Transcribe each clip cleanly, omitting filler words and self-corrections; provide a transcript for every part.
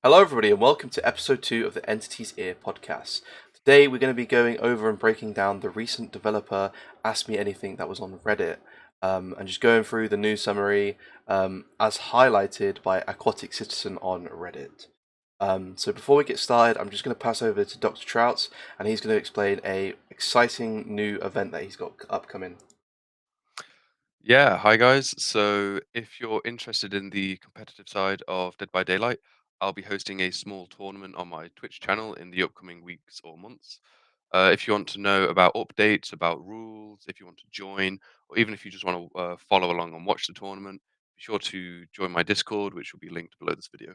Hello, everybody, and welcome to episode 2 of the Entity's Ear podcast. Today, we're going to be going over and breaking down the recent developer Ask Me Anything that was on Reddit, and just going through the news summary as highlighted by Aquatic Citizen on Reddit. So before we get started, I'm just going to pass over to Dr. Trauts, and he's going to explain a exciting new event that he's got upcoming. Yeah, hi guys. So, if you're interested in the competitive side of Dead by Daylight, I'll be hosting a small tournament on my Twitch channel in the upcoming weeks or months. If you want to know about updates, about rules, if you want to join, or even if you just want to follow along and watch the tournament, be sure to join my Discord, which will be linked below this video.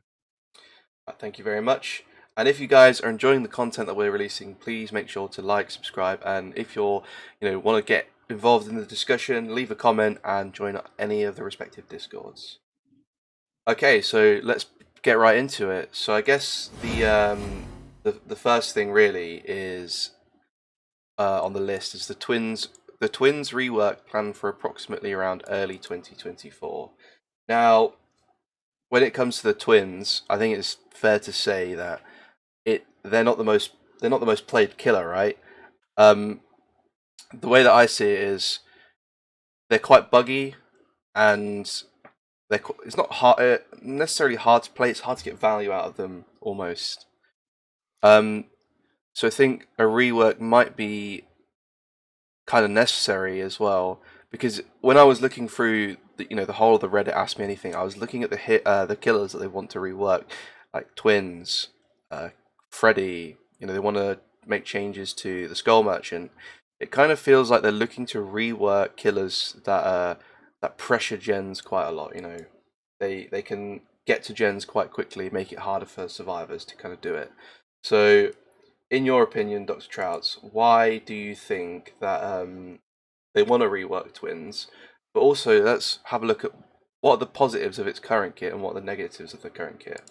Thank you very much. And if you guys are enjoying the content that we're releasing, please make sure to like, subscribe, and if want to get involved in the discussion, leave a comment and join any of the respective discords. Okay, so let's get right into it. So I guess the first thing really is on the list is the twins rework planned for approximately around early 2024. Now, when it comes to the twins, I think it's fair to say that they're not the most played killer, right? Um, the way that I see it is they're quite buggy and it's not hard, necessarily hard to play. It's hard to get value out of them almost. Um, so I think a rework might be kind of necessary as well because when I was looking through the whole of the Reddit Ask Me Anything, I was looking at the killers that they want to rework, like twins, uh, Freddy. They want to make changes to the Skull Merchant. It kind of feels like they're looking to rework killers that pressure gens quite a lot. They can get to gens quite quickly, make it harder for survivors to kind of do it. So in your opinion, Dr. Trouts, why do you think that they want to rework Twins? But also, let's have a look at what are the positives of its current kit and what are the negatives of the current kit.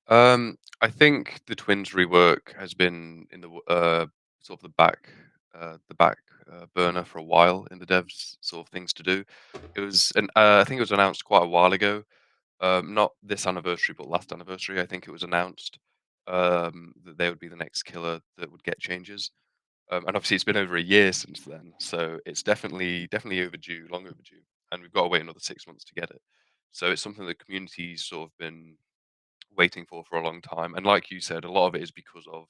I think the Twins rework has been in sort of the back burner for a while in the devs sort of things to do. I think it was announced quite a while ago. Not this anniversary, but last anniversary. I think it was announced that they would be the next killer that would get changes. And obviously, it's been over a year since then, so it's definitely overdue, long overdue, and we've got to wait another 6 months to get it. So it's something the community's sort of been waiting for a long time. And like you said, a lot of it is because of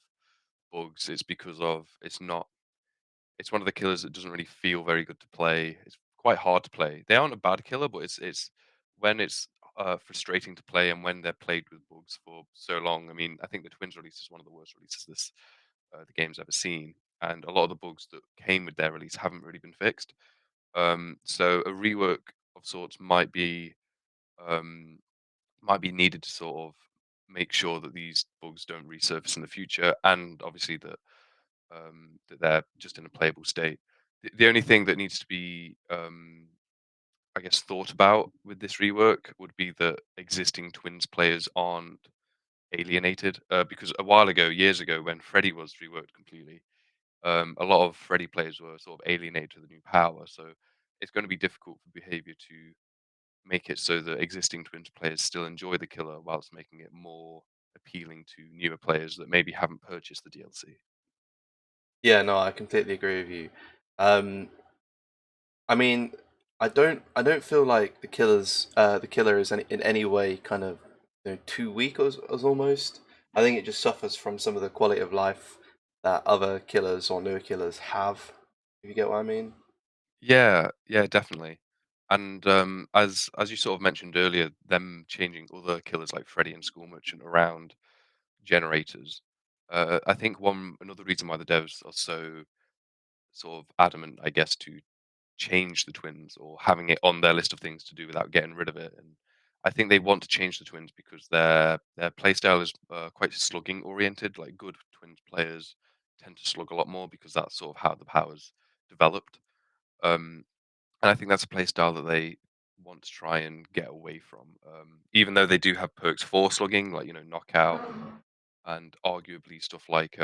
bugs. It's because of it's not. It's one of the killers that doesn't really feel very good to play. It's quite hard to play. They aren't a bad killer, but it's when it's frustrating to play and when they're played with bugs for so long. I mean, I think the Twins release is one of the worst releases the game's ever seen, and a lot of the bugs that came with their release haven't really been fixed. So a rework of sorts um, might be needed to sort of make sure that these bugs don't resurface in the future, and obviously that they're just in a playable state. The only thing that needs to be, I guess, thought about with this rework would be that existing Twins players aren't alienated, because a while ago, years ago, when Freddy was reworked completely, a lot of Freddy players were sort of alienated to the new power. So it's going to be difficult for behavior to make it so that existing Twins players still enjoy the killer whilst making it more appealing to newer players that maybe haven't purchased the DLC. Yeah, no, I completely agree with you. Um, I mean, I don't feel like the killer is in any way kind of too weak as almost. I think it just suffers from some of the quality of life that other killers or newer killers have. If you get what I mean. Yeah, yeah, definitely. And as you sort of mentioned earlier, them changing other killers like Freddy and School Merchant around generators. I think one another reason why the devs are so sort of adamant, I guess, to change the twins or having it on their list of things to do without getting rid of it. And I think they want to change the twins because their playstyle is quite slugging oriented. Like good twins players tend to slug a lot more because that's sort of how the powers developed. Um, and I think that's a playstyle that they want to try and get away from. Even though they do have perks for slugging, like knockout, and arguably stuff like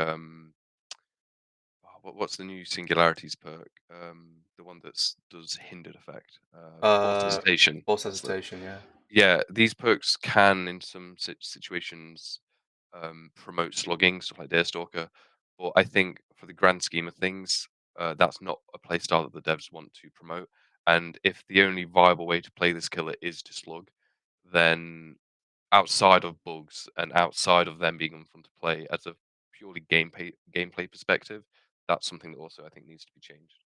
what's the new singularities perk? The one that does hindered effect. Forced Uh, hesitation. Force That's the hesitation, yeah. Yeah, these perks can, in some situations, promote slugging, stuff like Deerstalker. But I think for the grand scheme of things, that's not a playstyle that the devs want to promote. And if the only viable way to play this killer is to slug, then outside of bugs and outside of them being fun to play, as a purely gameplay perspective, that's something that also I think needs to be changed.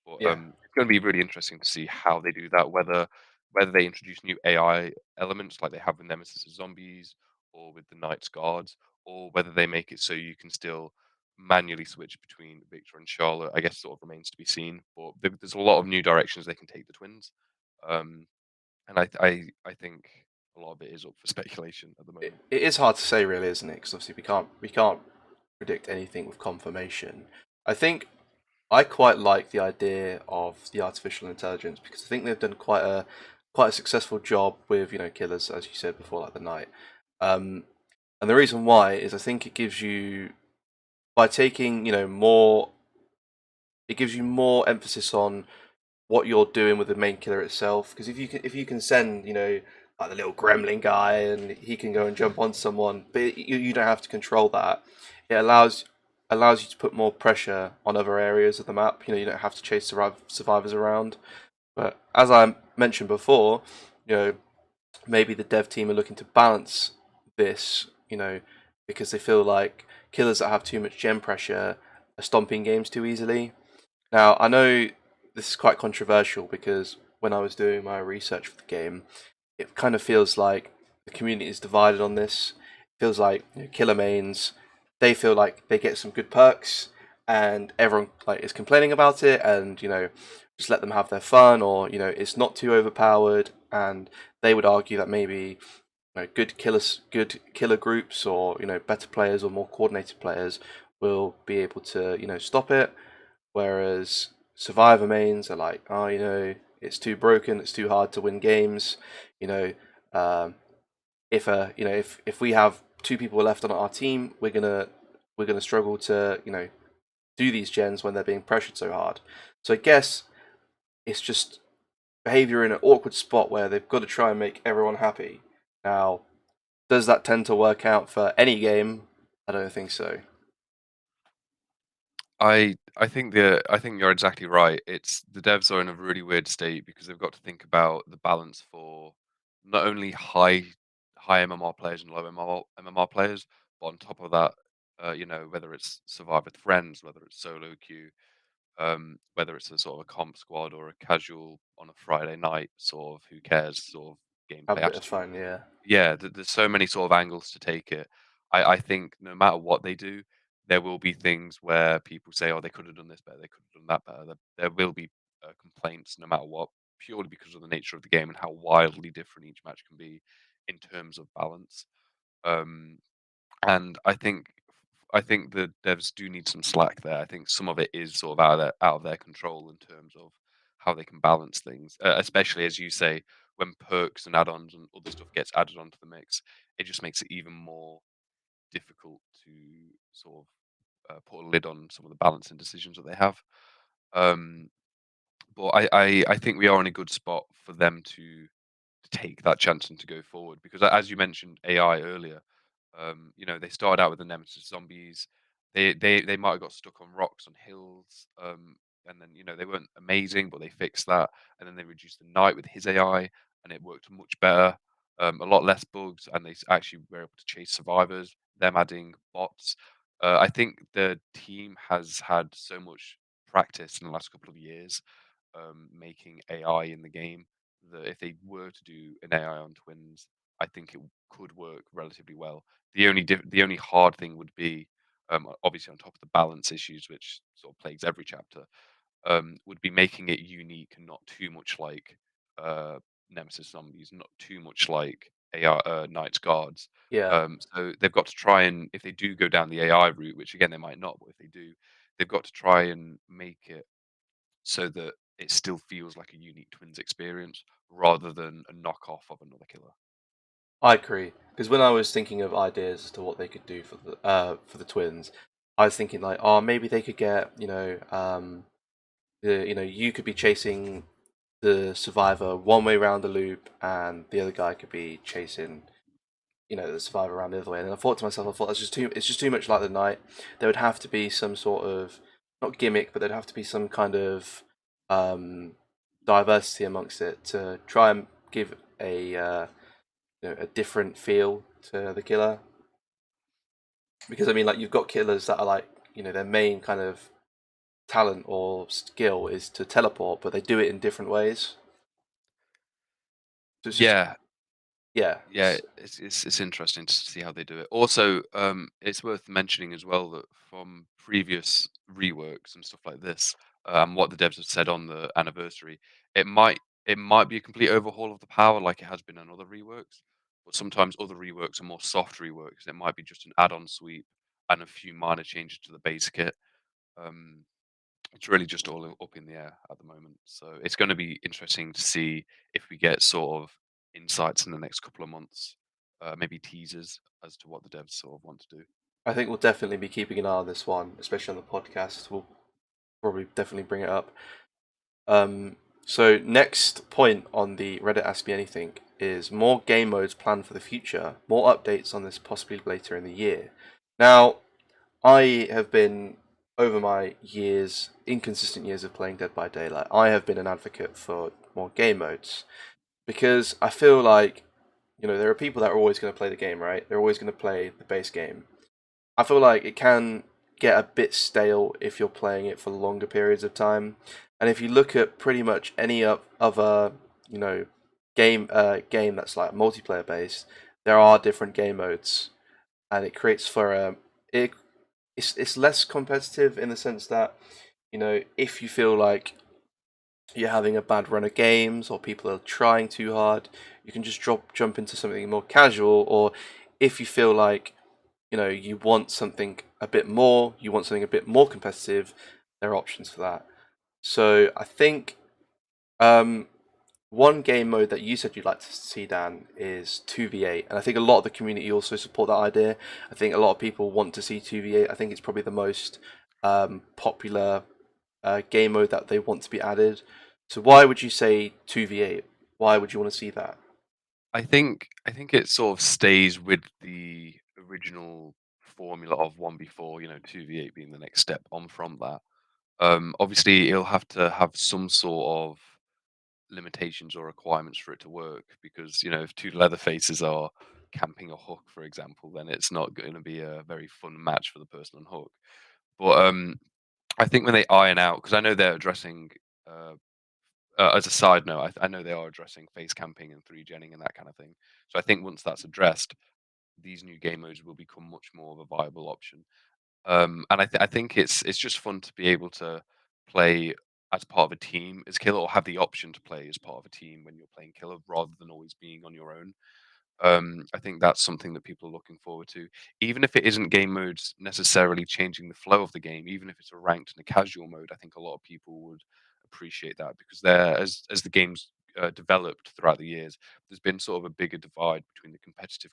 But Yeah. it's going to be really interesting to see how they do that. Whether they introduce new AI elements like they have with Nemesis Zombies or with the Knight's Guards, or whether they make it so you can still manually switch between Victor and Charlotte. I guess sort of remains to be seen. But there's a lot of new directions they can take the twins, um, and I think a lot of it is up for speculation at the moment. It is hard to say, really, isn't it? Because obviously we can't predict anything with confirmation. I think I quite like the idea of the artificial intelligence because I think they've done quite a successful job with killers, as you said before, like the Knight. Um, and the reason why is I think it gives you by taking more, it gives you more emphasis on what you're doing with the main killer itself. Because if you can send like the little gremlin guy and he can go and jump on someone, but you don't have to control that. It allows you to put more pressure on other areas of the map. You don't have to chase survivors around. But as I mentioned before, you know maybe the dev team are looking to balance this. Because they feel like killers that have too much gem pressure are stomping games too easily. Now, I know this is quite controversial because when I was doing my research for the game, it kind of feels like the community is divided on this. It feels like killer mains, they feel like they get some good perks, and everyone like is complaining about it, and just let them have their fun, or it's not too overpowered, and they would argue that maybe good killer groups, or better players or more coordinated players will be able to stop it. Whereas survivor mains are like, oh, it's too broken, it's too hard to win games. You know, um, if we have two people left on our team, we're gonna struggle to do these gens when they're being pressured so hard. So I guess it's just behavior in an awkward spot where they've got to try and make everyone happy. Now, does that tend to work out for any game? I don't think so. I think you're exactly right. It's the devs are in a really weird state because they've got to think about the balance for not only high MMR players and low MMR players, but on top of that, whether it's survive with friends, whether it's solo queue, whether it's a sort of a comp squad or a casual on a Friday night sort of who cares sort of Have gameplay a bit of attitude. fun, yeah. Yeah, there's so many sort of angles to take it. I think no matter what they do, there will be things where people say, "Oh, they could have done this better. They could have done that better." There will be complaints no matter what, purely because of the nature of the game and how wildly different each match can be in terms of balance. Um, and I think the devs do need some slack there. I think some of it is sort of out of their control in terms of how they can balance things, especially as you say, when perks and add-ons and other stuff gets added onto the mix, it just makes it even more difficult to sort of put a lid on some of the balancing decisions that they have. Um, but I think we are in a good spot for them to take that chance and to go forward because as you mentioned AI earlier, they started out with the Nemesis zombies. They might have got stuck on rocks on hills, and then they weren't amazing, but they fixed that, and then they reduced the Knight with his AI, and it worked much better. A lot less bugs, and actually were able to chase survivors. Them adding bots. I think the team has had so much practice in the last couple of years making AI in the game that if they were to do an AI on twins, I think it could work relatively well. The only hard thing would be, obviously on top of the balance issues, which sort of plagues every chapter, would be making it unique and not too much like uh, Nemesis zombies, not too much like AI Knights Guards. Yeah. So they've got to try and if they do go down the AI route, which again they might not, but if they do, they've got to try and make it so that it still feels like a unique twins experience rather than a knockoff of another killer. I agree. Because when I was thinking of ideas as to what they could do for the twins, I was thinking like, oh, maybe they could get you could be chasing the survivor one way around the loop, and the other guy could be chasing, the survivor around the other way. And then I thought to myself, I thought it's just too much like the night. There would have to be some sort of, not gimmick, but there'd have to be some kind of um, diversity amongst it to try and give a different feel to the killer. Because I mean, like, you've got killers that are like, their main kind of talent or skill is to teleport, but they do it in different ways. So it's just, Yeah, yeah, yeah, it's interesting to see how they do it. Also, it's worth mentioning as well that from previous reworks and stuff like this, what the devs have said on the anniversary, it might it might be a complete overhaul of the power like it has been on other reworks, but sometimes other reworks are more soft reworks. It might be just an add-on sweep and a few minor changes to the base kit. Um, it's really just all up in the air at the moment. So it's going to be interesting to see if we get sort of insights in the next couple of months, maybe teasers as to what the devs sort of want to do. I think we'll definitely be keeping an eye on this one, especially on the podcast. We'll probably definitely bring it up. Um, so next point on the Reddit Ask Me Anything is more game modes planned for the future. More updates on this possibly later in the year. Now, I have been over my years, inconsistent years of playing Dead by Daylight. I have been an advocate for more game modes because I feel like there are people that are always going to play the game, right? They're always going to play the base game. I feel like it can get a bit stale if you're playing it for longer periods of time. And if you look at pretty much any other, you know, game that's like multiplayer based, there are different game modes, and it creates for it. It's less competitive in the sense that if you feel like you're having a bad run of games or people are trying too hard, you can just jump into something more casual. Or if you feel like you want something a bit more, you want something a bit more competitive, there are options for that. So I think um, one game mode that you said you'd like to see, Dan, is 2v8, and I think a lot of the community also support that idea. I think a lot of people want to see 2v8. I think it's probably the most popular game mode that they want to be added. So why would you say 2v8? Why would you want to see that? I think it sort of stays with the original formula of 1v4, 2v8 being the next step on from that. Obviously, it'll have to have some sort of limitations or requirements for it to work because if two leather faces are camping a hook, for example, then it's not going to be a very fun match for the person on hook. But I think when they iron out, because I know they're addressing, uh, as a side note, I know they are addressing face camping and three genning and that kind of thing. So I think once that's addressed, these new game modes will become much more of a viable option. And I think it's just fun to be able to play as part of a team as killer, or have the option to play as part of a team when you're playing killer, rather than always being on your own. I think that's something that people are looking forward to, even if it isn't game modes necessarily changing the flow of the game. Even if it's a ranked and a casual mode, I think a lot of people would appreciate that because there, as the game's developed throughout the years, there's been sort of a bigger divide between the competitive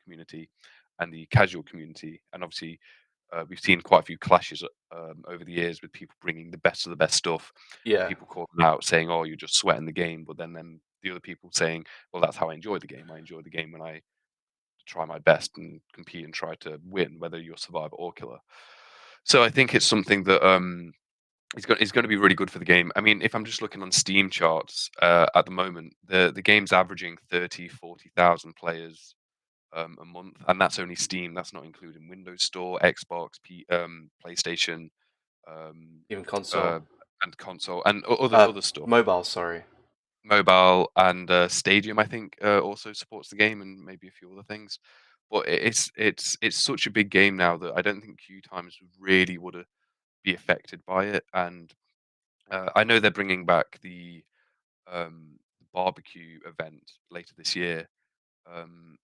community and the casual community, and obviously we've seen quite a few clashes over the years with people bringing the best of the best stuff, and Yeah, people calling out saying, "Oh, you're just sweating the game," but then the other people saying, "Well, that's how I enjoy the game. I enjoy the game when I try my best and compete and try to win, whether you're survivor or killer." So I think it's something that is going to be really good for the game. I mean, if I'm just looking on Steam charts at the moment, the game's averaging 30, 40,000 players a month, and that's only Steam. That's not including Windows Store, Xbox, PlayStation, um, even console, uh, and console, and other stuff. mobile. Sorry. Mobile and Stadium, I think, also supports the game, and maybe a few other things. But it's such a big game now that I don't think queue times really would be affected by it. And I know they're bringing back the barbecue event later this year,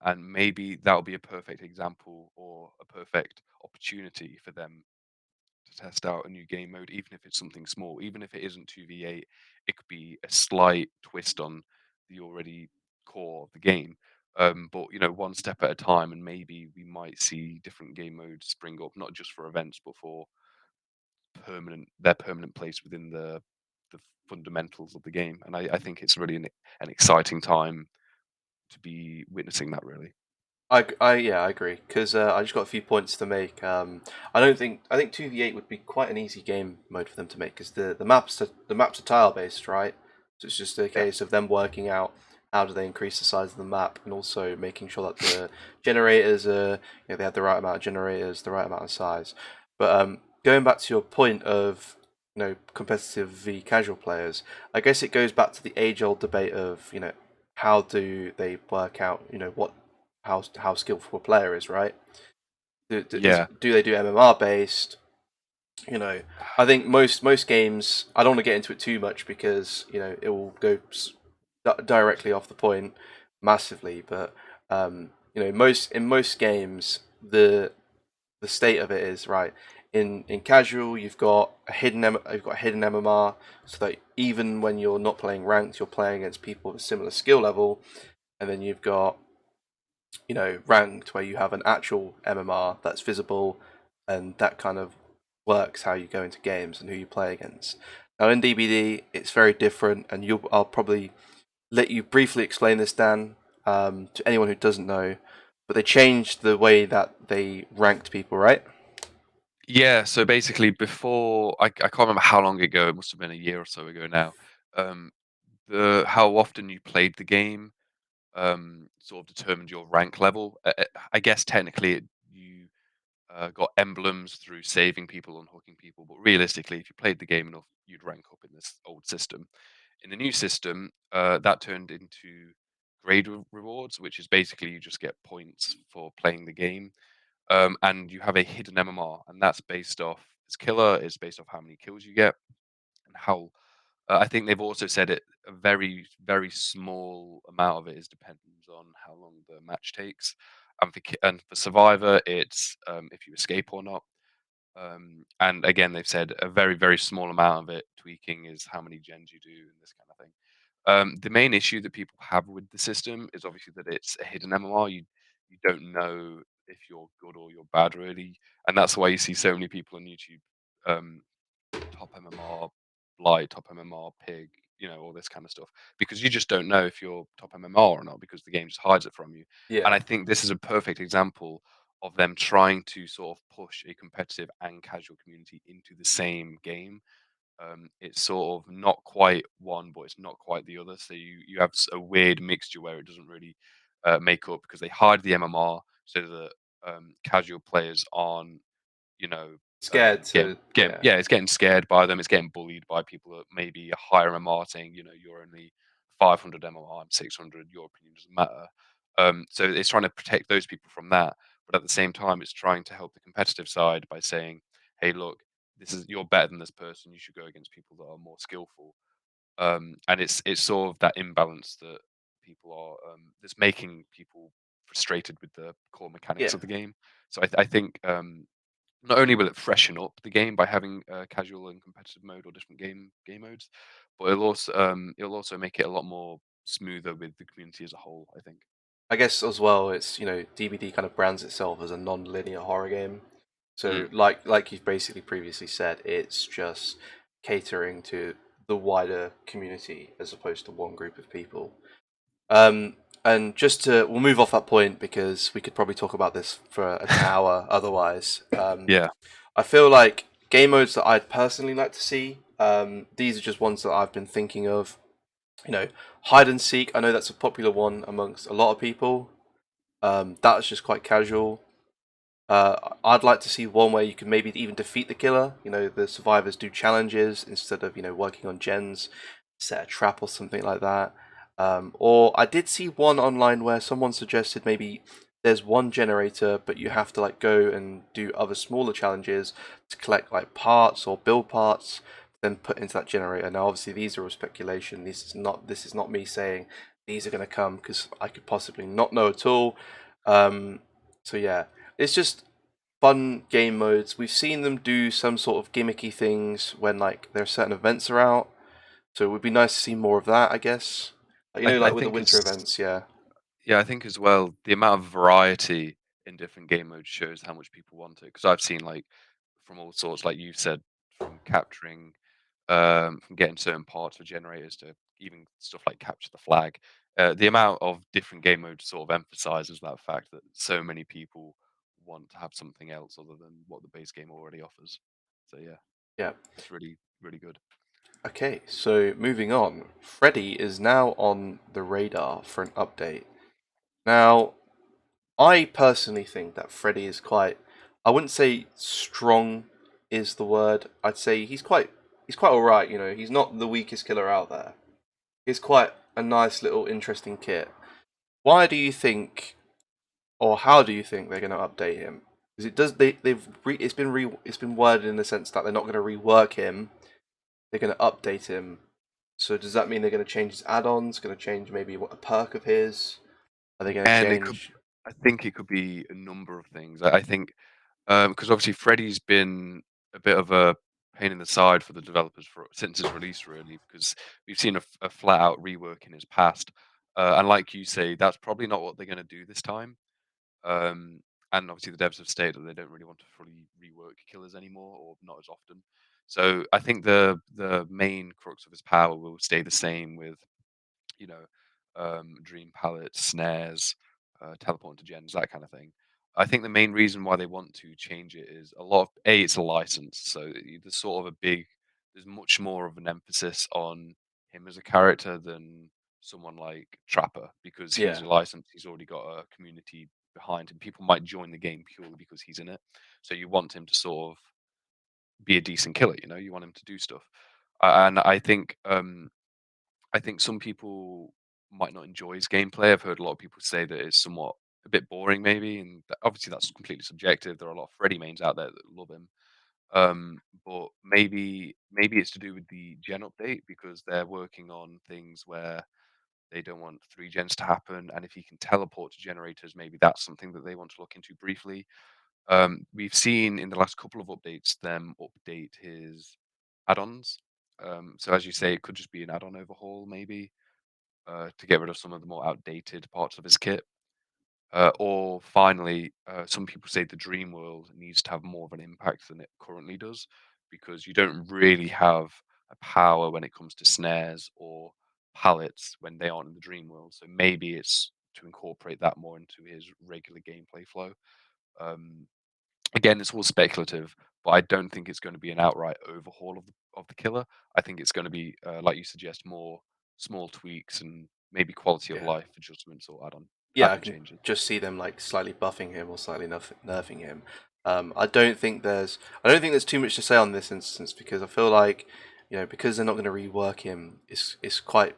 and maybe that'll be a perfect example or a perfect opportunity for them to test out a new game mode, even if it's something small, even if it isn't 2v8, it could be a slight twist on the already core of the game. But one step at a time, and maybe we might see different game modes spring up, not just for events, but for their permanent place within the the fundamentals of the game, and I think it's really an exciting time to be witnessing that. Really, Yeah, I agree. Because I just got a few points to make. I think 2v8 would be quite an easy game mode for them to make because the maps are tile based, right? So it's just a yeah, case of them working out how do they increase the size of the map and also making sure that the generators are, they have the right amount of generators, the right amount of size. But going back to your point of competitive v casual players, I guess it goes back to the age old debate of how do they work out what how skillful a player is, right? yeah, Do they do MMR based? You know, I think most games. I don't want to get into it too much because it will go directly off the point massively. But in most games, the state of it is right. In casual, you've got a hidden MMR, so that even when you're not playing ranked, you're playing against people with a similar skill level, and then you've got ranked where you have an actual MMR that's visible, and that kind of works how you go into games and who you play against. Now in DBD, it's very different, and I'll probably let you briefly explain this, Dan, to anyone who doesn't know. But they changed the way that they ranked people, right? yeah. So basically, before I can't remember how long ago. It must have been a year or so ago now. Um, the how often you played the game sort of determined your rank level. I guess technically you got emblems through saving people and hooking people, but realistically, if you played the game enough, you'd rank up in this old system. In the new system, that turned into grade rewards, which is basically you just get points for playing the game, and you have a hidden MMR, and that's based off as killer is based off how many kills you get and how I think they've also said it a very, very small amount of it is depends on how long the match takes. And for Survivor, it's if you escape or not. And again, they've said a very, very small amount of it tweaking is how many gens you do and this kind of thing. The main issue that people have with the system is obviously that it's a hidden MMR. You don't know if you're good or you're bad really, and that's why you see so many people on YouTube um, top MMR light, top MMR pig, all this kind of stuff. Because you just don't know if you're top MMR or not because the game just hides it from you. And Yeah. I think this is a perfect example of them trying to sort of push a competitive and casual community into the same game. It's sort of not quite one, but it's not quite the other. So you have a weird mixture where it doesn't really make up because they hide the MMR so that casual players aren't Scared to yeah. it's getting scared by them. It's getting bullied by people that maybe a higher MMR saying, you're only 500 MMR, I'm 600. Your opinion doesn't matter. So it's trying to protect those people from that, but at the same time, it's trying to help the competitive side by saying, hey, look, you're better than this person. You should go against people that are more skillful. And it's sort of that imbalance that people are that's making people frustrated with the core mechanics Yeah. of the game. So I think not only will it freshen up the game by having casual and competitive mode or different game modes, but it'll also make it a lot more smoother with the community as a whole. I think. I guess as well, it's DBD kind of brands itself as a non-linear horror game. So Mm, like you've basically previously said, it's just catering to the wider community as opposed to one group of people. And we'll move off that point because we could probably talk about this for an hour otherwise. yeah, I feel like game modes that I'd personally like to see. These are just ones that I've been thinking of. Hide and seek. I know that's a popular one amongst a lot of people. That's just quite casual. I'd like to see one where you can maybe even defeat the killer. The survivors do challenges instead of working on gens, set a trap or something like that. Or I did see one online where someone suggested maybe there's one generator, but you have to like go and do other smaller challenges to collect like parts or build parts, then put into that generator. Now, obviously, these are all speculation. This is not me saying these are going to come because I could possibly not know at all. Um, so yeah, it's just fun game modes. We've seen them do some sort of gimmicky things when like there are certain events are out. So it would be nice to see more of that, I guess. I Like with the think winter it's events, yeah. yeah, I think as well the amount of variety in different game modes shows how much people want it. Because I've seen like from all sorts, like you said, from capturing from getting certain parts for generators to even stuff like capture the flag. The amount of different game modes sort of emphasizes that fact that so many people want to have something else other than what the base game already offers. So yeah, Yeah. it's really really good. Okay, so moving on. Freddy is now on the radar for an update. Now, I personally think that Freddy is quite, I wouldn't say strong is the word. I'd say he's quite alright, you know. He's not the weakest killer out there. He's quite a nice little interesting kit. Why do you think, or how do you think they're going to update him? Because it's been worded in the sense that they're not going to rework him. They're going to update him. So does that mean they're going to change his add-ons? Going to change maybe what a perk of his? Are they going to And it could, change? I think it could be a number of things. I think because obviously Freddy's been a bit of a pain in the side for the developers for since its release, really, because we've seen a flat out rework in his past, and like you say, that's probably not what they're going to do this time. Um, and obviously, the devs have stated that they don't really want to fully rework killers anymore, or not as often. So I think the main crux of his power will stay the same with you know, dream palettes, snares, teleport to gens, that kind of thing. I think the main reason why they want to change it is a lot of it's a license, so there's sort of a big, there's much more of an emphasis on him as a character than someone like Trapper because he's Yeah, a license, he's already got a community behind him. People might join the game purely because he's in it, so you want him to sort of be a decent killer. You want him to do stuff, and I think some people might not enjoy his gameplay. I've heard a lot of people say that it's somewhat a bit boring, maybe, and obviously that's completely subjective. There are a lot of Freddy mains out there that love him, but maybe it's to do with the gen update because they're working on things where they don't want three gens to happen, and if he can teleport to generators, maybe that's something that they want to look into briefly. We've seen in the last couple of updates them update his add-ons. So as you say, it could just be an add-on overhaul, maybe to get rid of some of the more outdated parts of his kit. Or finally, some people say the dream world needs to have more of an impact than it currently does, because you don't really have a power when it comes to snares or pallets when they aren't in the dream world. So maybe it's to incorporate that more into his regular gameplay flow. Um, Again, it's all speculative, but I don't think it's going to be an outright overhaul of the killer. I think it's going to be, like you suggest, more small tweaks and maybe quality of yeah, life adjustments or yeah. I add-on can changes. just see them like slightly buffing him or slightly nerfing him. I don't think there's too much to say on this instance because I feel like, because they're not going to rework him, it's quite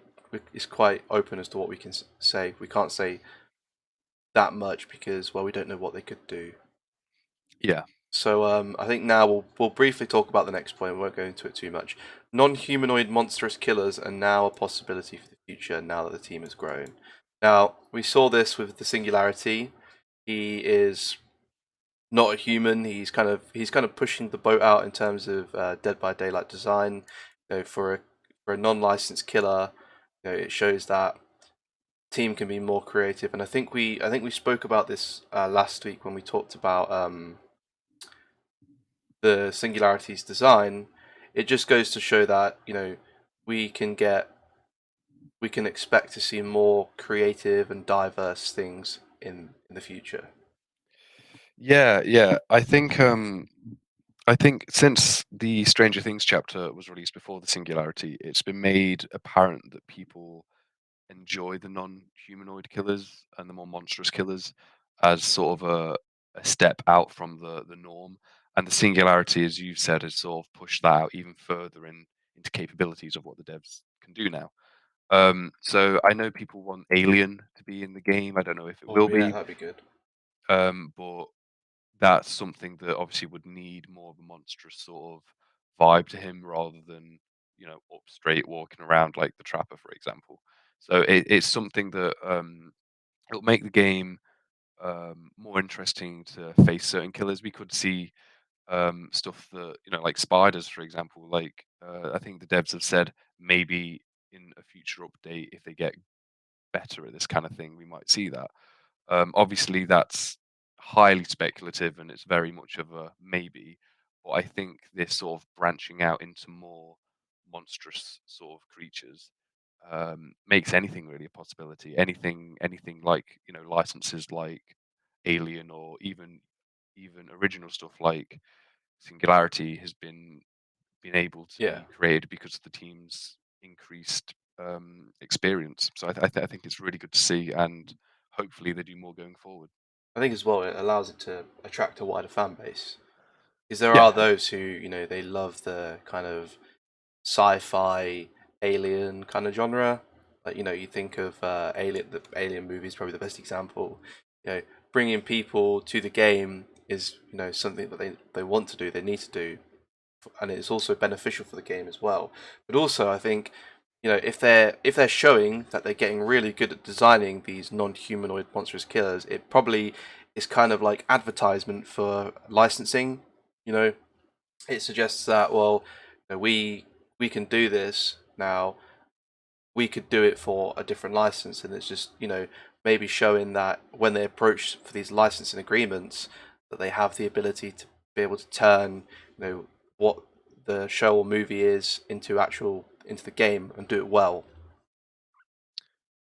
open as to what we can say. We can't say that much because, well, we don't know what they could do. Yeah, So I think now we'll briefly talk about the next point. We won't go into it too much. Non-humanoid monstrous killers are now a possibility for the future. Now that the team has grown. Now we saw this with the Singularity. He is not a human. He's kind of pushing the boat out in terms of Dead by Daylight design. For a non-licensed killer, it shows that team can be more creative. And I think we spoke about this last week when we talked about the Singularity's design. It just goes to show that we can get we can expect to see more creative and diverse things in the future. yeah. I think since the Stranger Things chapter was released before the Singularity, it's been made apparent that people enjoy the non-humanoid killers and the more monstrous killers as sort of a step out from the norm. And the Singularity, as you've said, has sort of pushed that out even further into capabilities of what the devs can do now. So I know people want Alien to be in the game. I don't know if it Oh will yeah, be, that'd be good. but that's something that obviously would need more of a monstrous sort of vibe to him rather than up straight walking around like the Trapper, for example. So it's something that it'll make the game more interesting to face certain killers. We could see stuff that like spiders, for example. Like I think the devs have said maybe in a future update, if they get better at this kind of thing, we might see that. Obviously, that's highly speculative and it's very much of a maybe. But I think this sort of branching out into more monstrous sort of creatures, makes anything really a possibility. Anything like licenses like Alien, or even original stuff like Singularity has been able to Yeah, be created because of the team's increased experience. So I think it's really good to see, and hopefully they do more going forward. I think as well it allows it to attract a wider fan base because there are Yeah, those who they love the kind of sci-fi alien kind of genre. Like you think of the Alien movie is probably the best example. Bringing people to the game is something that they want to do, they need to do, and it's also beneficial for the game as well. But also, I think if they're showing that they're getting really good at designing these non-humanoid monstrous killers, it probably is kind of like advertisement for licensing. You know, it suggests that well, we can do this now. We could do it for a different license, and it's just maybe showing that when they approach for these licensing agreements, that they have the ability to be able to turn what the show or movie is into the game and do it well.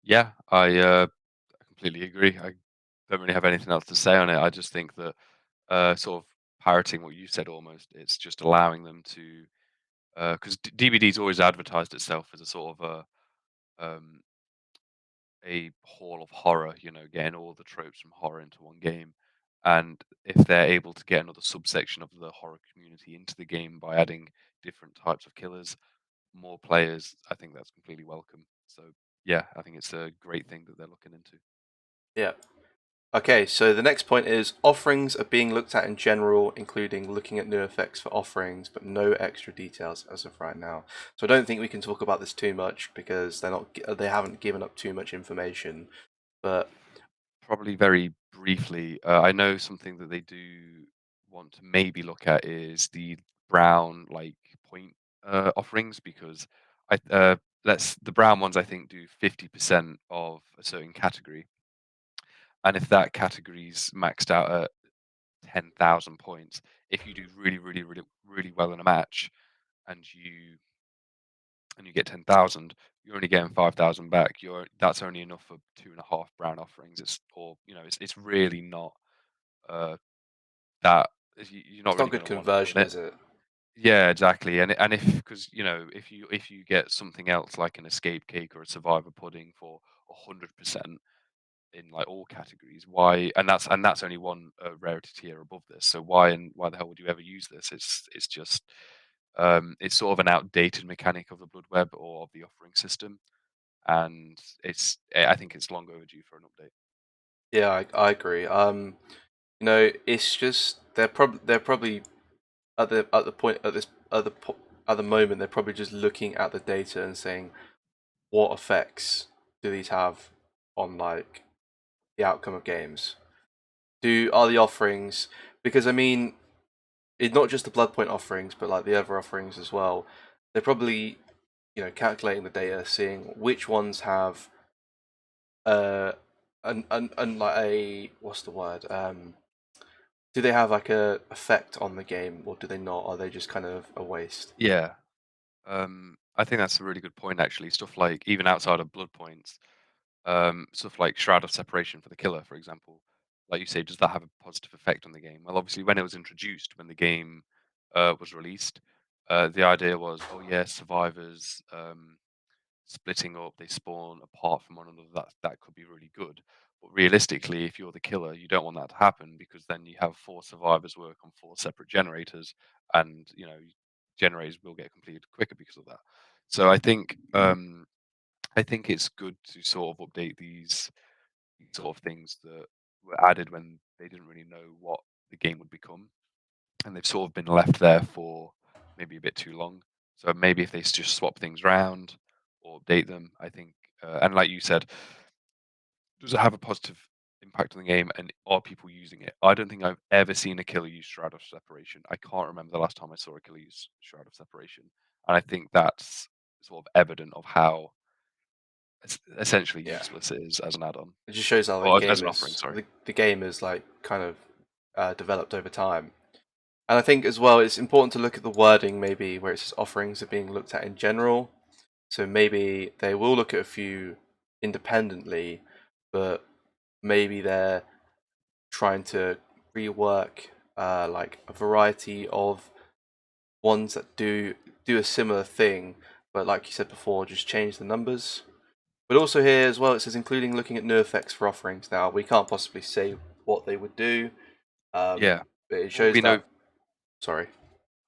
yeah, I completely agree. I don't really have anything else to say on it. I just think that sort of parroting what you said, almost, it's just allowing them to, because DVD's always advertised itself as a sort of a hall of horror, getting all the tropes from horror into one game. And if they're able to get another subsection of the horror community into the game by adding different types of killers, more players, I think that's completely welcome. So yeah, I think it's a great thing that they're looking into. Yeah. Okay, so the next point is offerings are being looked at in general, including looking at new effects for offerings, but no extra details as of right now. So I don't think we can talk about this too much because they haven't given up too much information. But Probably very briefly, I know something that they do want to maybe look at is the brown like point offerings, because let's the brown ones I think do 50% of a certain category, and if that category's maxed out at 10,000 points, if you do really really really really well in a match and you get 10,000, you're only getting 5,000 back. That's only enough for two and a half brown offerings. It's really not uh, that you're not it's not really good going to want to run conversion, it. is it? Yeah, exactly. And if because if you get something else like an escape cake or a survivor pudding for 100% in like all categories, why? And that's only one rarity tier above this. So why the hell would you ever use this? It's just it's sort of an outdated mechanic of the blood web or of the offering system, and I think it's long overdue for an update. Yeah, I agree. It's just they're probably at the point at this at the moment they're probably just looking at the data and saying what effects do these have on like the outcome of games. Are the offerings because I mean it's not just the blood point offerings but like the other offerings as well. They're probably calculating the data, seeing which ones have uh an like a what's the word do they have like a effect on the game or do they not? Are they just kind of a waste? Yeah, I think that's a really good point. Actually, stuff like even outside of blood points, stuff like Shroud of Separation for the killer, for example. Like you say, does that have a positive effect on the game? Well, obviously, when it was introduced, when the game was released, the idea was, oh yeah, survivors splitting up, they spawn apart from one another. That could be really good. But realistically, if you're the killer, you don't want that to happen, because then you have four survivors work on four separate generators, and generators will get completed quicker because of that. So I think it's good to sort of update these sort of things that were added when they didn't really know what the game would become, and they've sort of been left there for maybe a bit too long. So maybe if they just swap things around or update them, I think, and like you said, does it have a positive impact on the game, and are people using it? I don't think I've ever seen a killer use Shroud of Separation. I can't remember the last time I saw a killer use Shroud of Separation, and I think that's sort of evident of how essentially Yeah. useless it is as an add-on, It just shows how or as an offering. Sorry. the game is like kind of developed over time. And I think as well, it's important to look at the wording maybe where it says offerings are being looked at in general. So maybe they will look at a few independently, but maybe they're trying to rework like a variety of ones that do a similar thing, but like you said before, just change the numbers. But also here as well, it says including looking at new effects for offerings. Now we can't possibly say what they would do, Yeah. but it All shows we know that. Sorry.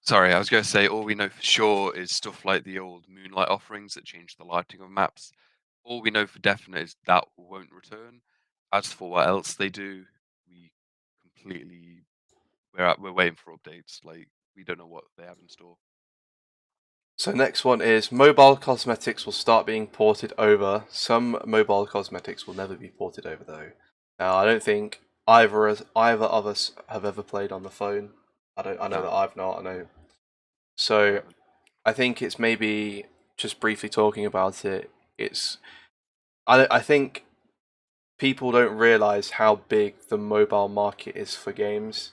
Sorry, I was going to say all we know for sure is stuff like the old Moonlight offerings that change the lighting of maps. All we know for definite is that won't return. As for what else they do, we completely we're waiting for updates. Like we don't know what they have in store. So next one is mobile cosmetics will start being ported over. Some mobile cosmetics will never be ported over though. Now I don't think either of us have ever played on the phone. I know that No, I've not. I know. I So haven't. I think it's maybe just briefly talking about it. It's I think people don't realize how big the mobile market is for games.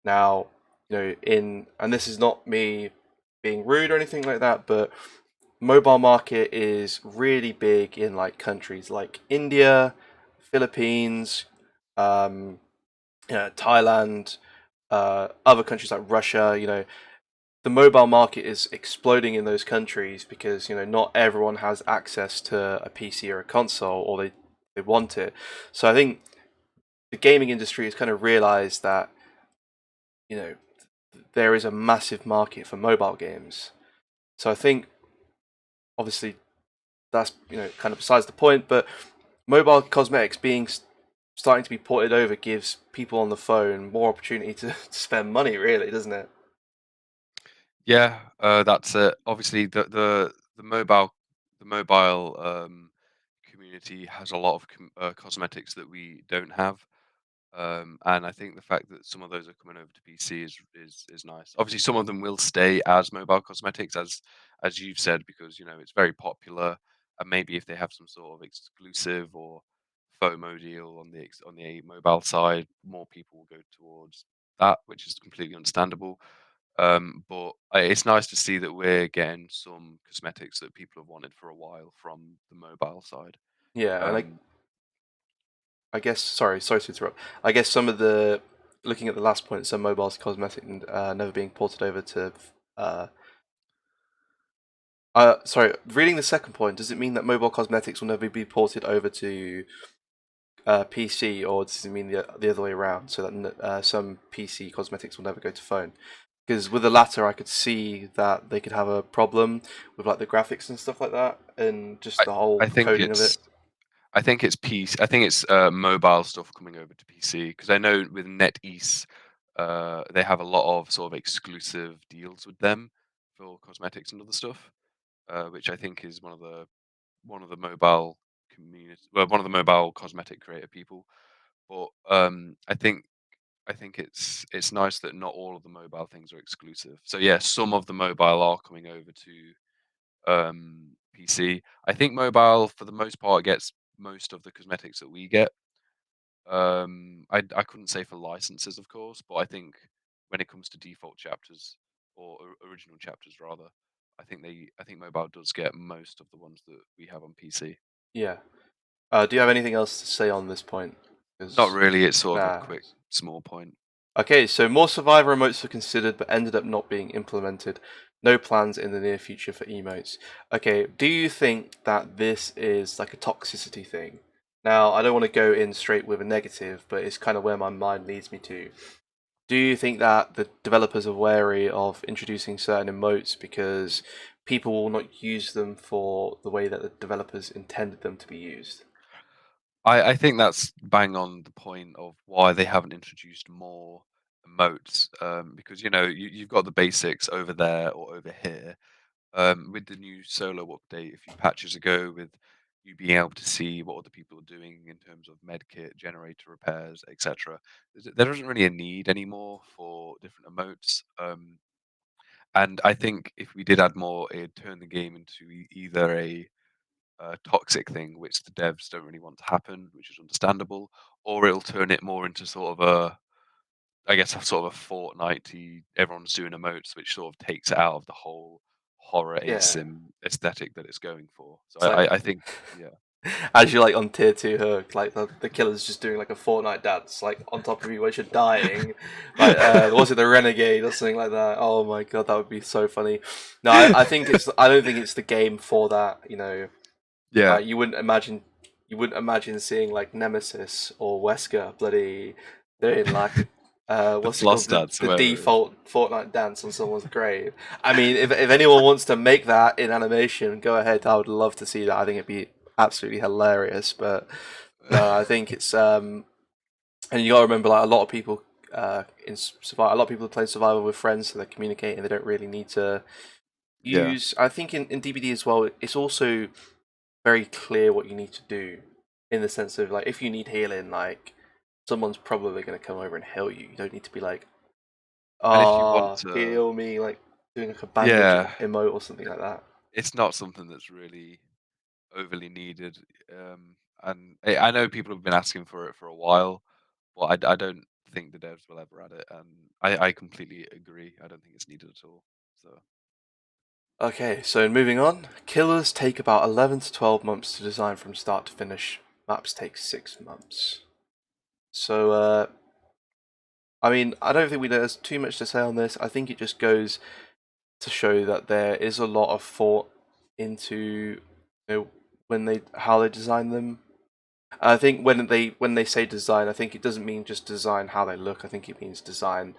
Now, in and this is not me being rude or anything like that, but mobile market is really big in like countries like India, Philippines, um, Thailand, other countries like Russia. The mobile market is exploding in those countries because not everyone has access to a PC or a console, or they want it. So I think the gaming industry has kind of realized that you know there is a massive market for mobile games. So I think obviously that's kind of besides the point, but mobile cosmetics being starting to be ported over gives people on the phone more opportunity to spend money, really, doesn't it? Yeah, that's it. Obviously, the mobile community has a lot of cosmetics that we don't have. And I think the fact that some of those are coming over to PC is nice. Obviously, some of them will stay as mobile cosmetics, as you've said, because it's very popular. And maybe if they have some sort of exclusive or FOMO deal on the mobile side, more people will go towards that, which is completely understandable. But it's nice to see that we're getting some cosmetics that people have wanted for a while from the mobile side. Yeah, and Um, I guess sorry to interrupt. I guess some of the looking at the last point, some mobiles cosmetic never being ported over to. Uh, sorry, reading the second point, does it mean that mobile cosmetics will never be ported over to PC, or does it mean the other way around? So that some PC cosmetics will never go to phone? Because with the latter, I could see that they could have a problem with like the graphics and stuff like that, and just I the whole I think coding of it. it's I think it's PC. I think it's mobile stuff coming over to PC because I know with NetEase, they have a lot of sort of exclusive deals with them for cosmetics and other stuff, which I think is one of the mobile one of the mobile cosmetic creator people. But I think it's nice that not all of the mobile things are exclusive. So yeah, some of the mobile are coming over to PC. I think mobile, for the most part, gets most of the cosmetics that we get. I couldn't say for licenses, of course, but I think when it comes to default chapters or original chapters rather, I think mobile does get most of the ones that we have on PC. Yeah. Do you have anything else to say on this point? Not Because really. It's sort of a nah. quick, small point. Okay, so more survivor emotes were considered but ended up not being implemented. No plans in the near future for emotes. Okay, do you think that this is like a toxicity thing? Now, I don't want to go in straight with a negative, but it's kind of where my mind leads me to. Do you think that the developers are wary of introducing certain emotes because people will not use them for the way that the developers intended them to be used? I think that's bang on the point of why they haven't introduced more emotes. Because you've got the basics over there or over here. With the new solo update a few patches ago, with you being able to see what other people are doing in terms of medkit, generator repairs, etc. There isn't really a need anymore for different emotes. And I think if we did add more, it'd turn the game into either a toxic thing, which the devs don't really want to happen, which is understandable, or it'll turn it more into sort of I guess, a sort of a Fortnite-y, everyone's doing emotes, which sort of takes it out of the whole horror Yeah, asim aesthetic that it's going for. So it's like I think, yeah. as you like on tier two hook, like the killer's just doing like a Fortnite dance, like on top of you as you're dying. Like was it the Renegade or something like that? Oh my god, that would be so funny. No, I think it's I don't think it's the game for that. You know, Yeah, you wouldn't imagine seeing like Nemesis or Wesker bloody doing like the what's it floss called, dance, the whoever it is. default Fortnite dance on someone's grave. I mean, if anyone wants to make that in animation, go ahead. I would love to see that. I think it'd be absolutely hilarious. But no, I think it's and you got to remember like a lot of people in survival, a lot of people play survival with friends, so they're communicating. They don't really need to Yeah. use. I think in DBD as well, it's also very clear what you need to do in the sense of like if you need healing, like someone's probably going to come over and heal you. You don't need to be like, And if you want ah, to, heal me, like doing like a bandage yeah, emote or something it like that. it's not something that's really overly needed, and I know people have been asking for it for a while, but I don't think the devs will ever add it, and I completely agree. I don't think it's needed at all. So Okay, so moving on. Killers take about 11 to 12 months to design from start to finish. Maps take 6 months. So, I mean, I don't think there's too much to say on this. I think it just goes to show that there is a lot of thought into when they how they design them. I think when they say design, I think it doesn't mean just design how they look. I think it means design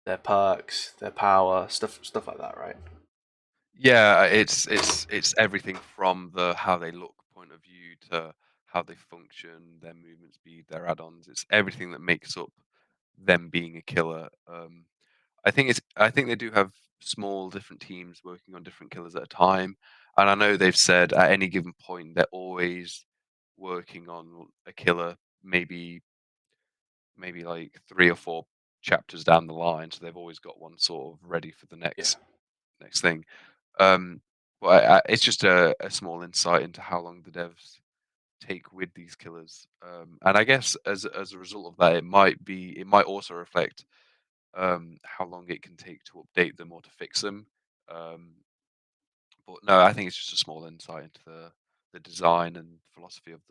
their perks, their power, stuff like that, right? yeah, it's everything from the how they look point of view to how they function, their movement speed, their add-ons. It's everything that makes up them being a killer. I think they do have small different teams working on different killers at a time, and I know they've said at any given point they're always working on a killer, maybe like 3 or 4 chapters down the line, so they've always got one sort of ready for the Yeah. next thing. Um, but it's just a small insight into how long the devs take with these killers, and I guess as a result of that, it might also reflect how long it can take to update them or to fix them. Um, but no, I think it's just a small insight into the design and philosophy of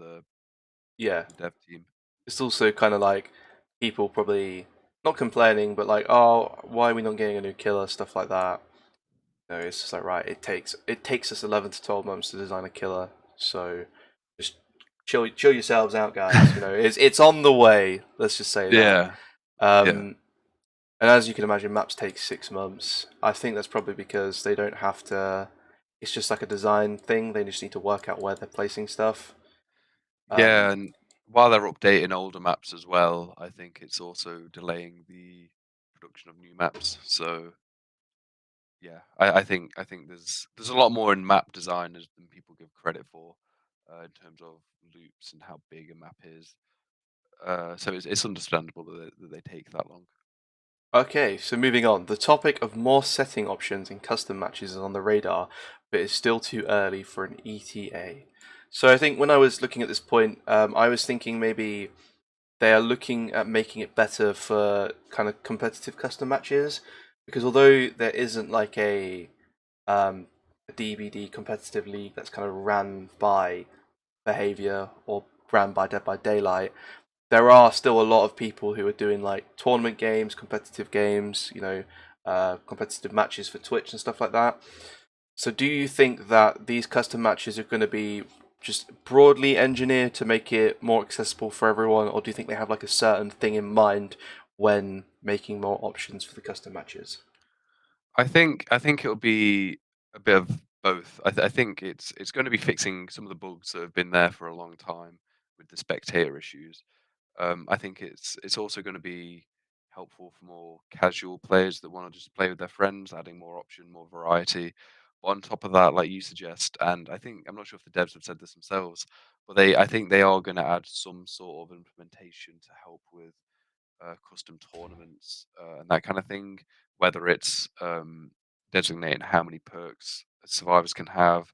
Yeah. the dev team. It's also kind of like people probably not complaining, but like, oh, why are we not getting a new killer? Stuff like that. No, it's just like right. It takes us 11 to 12 months to design a killer, so just chill yourselves out, guys. You know, it's on the way. Let's just say that. Yeah, yeah, Um, and as you can imagine, maps take 6 months. I think that's probably because they don't have to. It's just like a design thing. They just need to work out where they're placing stuff. yeah. Um, And while they're updating older maps as well, I think it's also delaying the production of new maps. So yeah, I think there's a lot more in map designers than people give credit for, in terms of loops and how big a map is. So it's understandable that they take that long. Okay, so moving on. The topic of more setting options in custom matches is on the radar, but it's still too early for an ETA. So I think when I was looking at this point, I was thinking maybe they are looking at making it better for kind of competitive custom matches, because although there isn't like a DBD competitive league that's kind of ran by behavior or ran by Dead by Daylight, there are still a lot of people who are doing like tournament games, competitive games, competitive matches for Twitch and stuff like that. So, do you think that these custom matches are going to be just broadly engineered to make it more accessible for everyone, or do you think they have like a certain thing in mind when making more options for the custom matches? I think it'll be a bit of both. I think it's going to be fixing some of the bugs that have been there for a long time with the spectator issues. I think it's also going to be helpful for more casual players that want to just play with their friends, adding more option, more variety. But on top of that, like you suggest, and I think I'm not sure if the devs have said this themselves, but they I think they are going to add some sort of implementation to help with custom tournaments and that kind of thing. Whether it's designating how many perks survivors can have,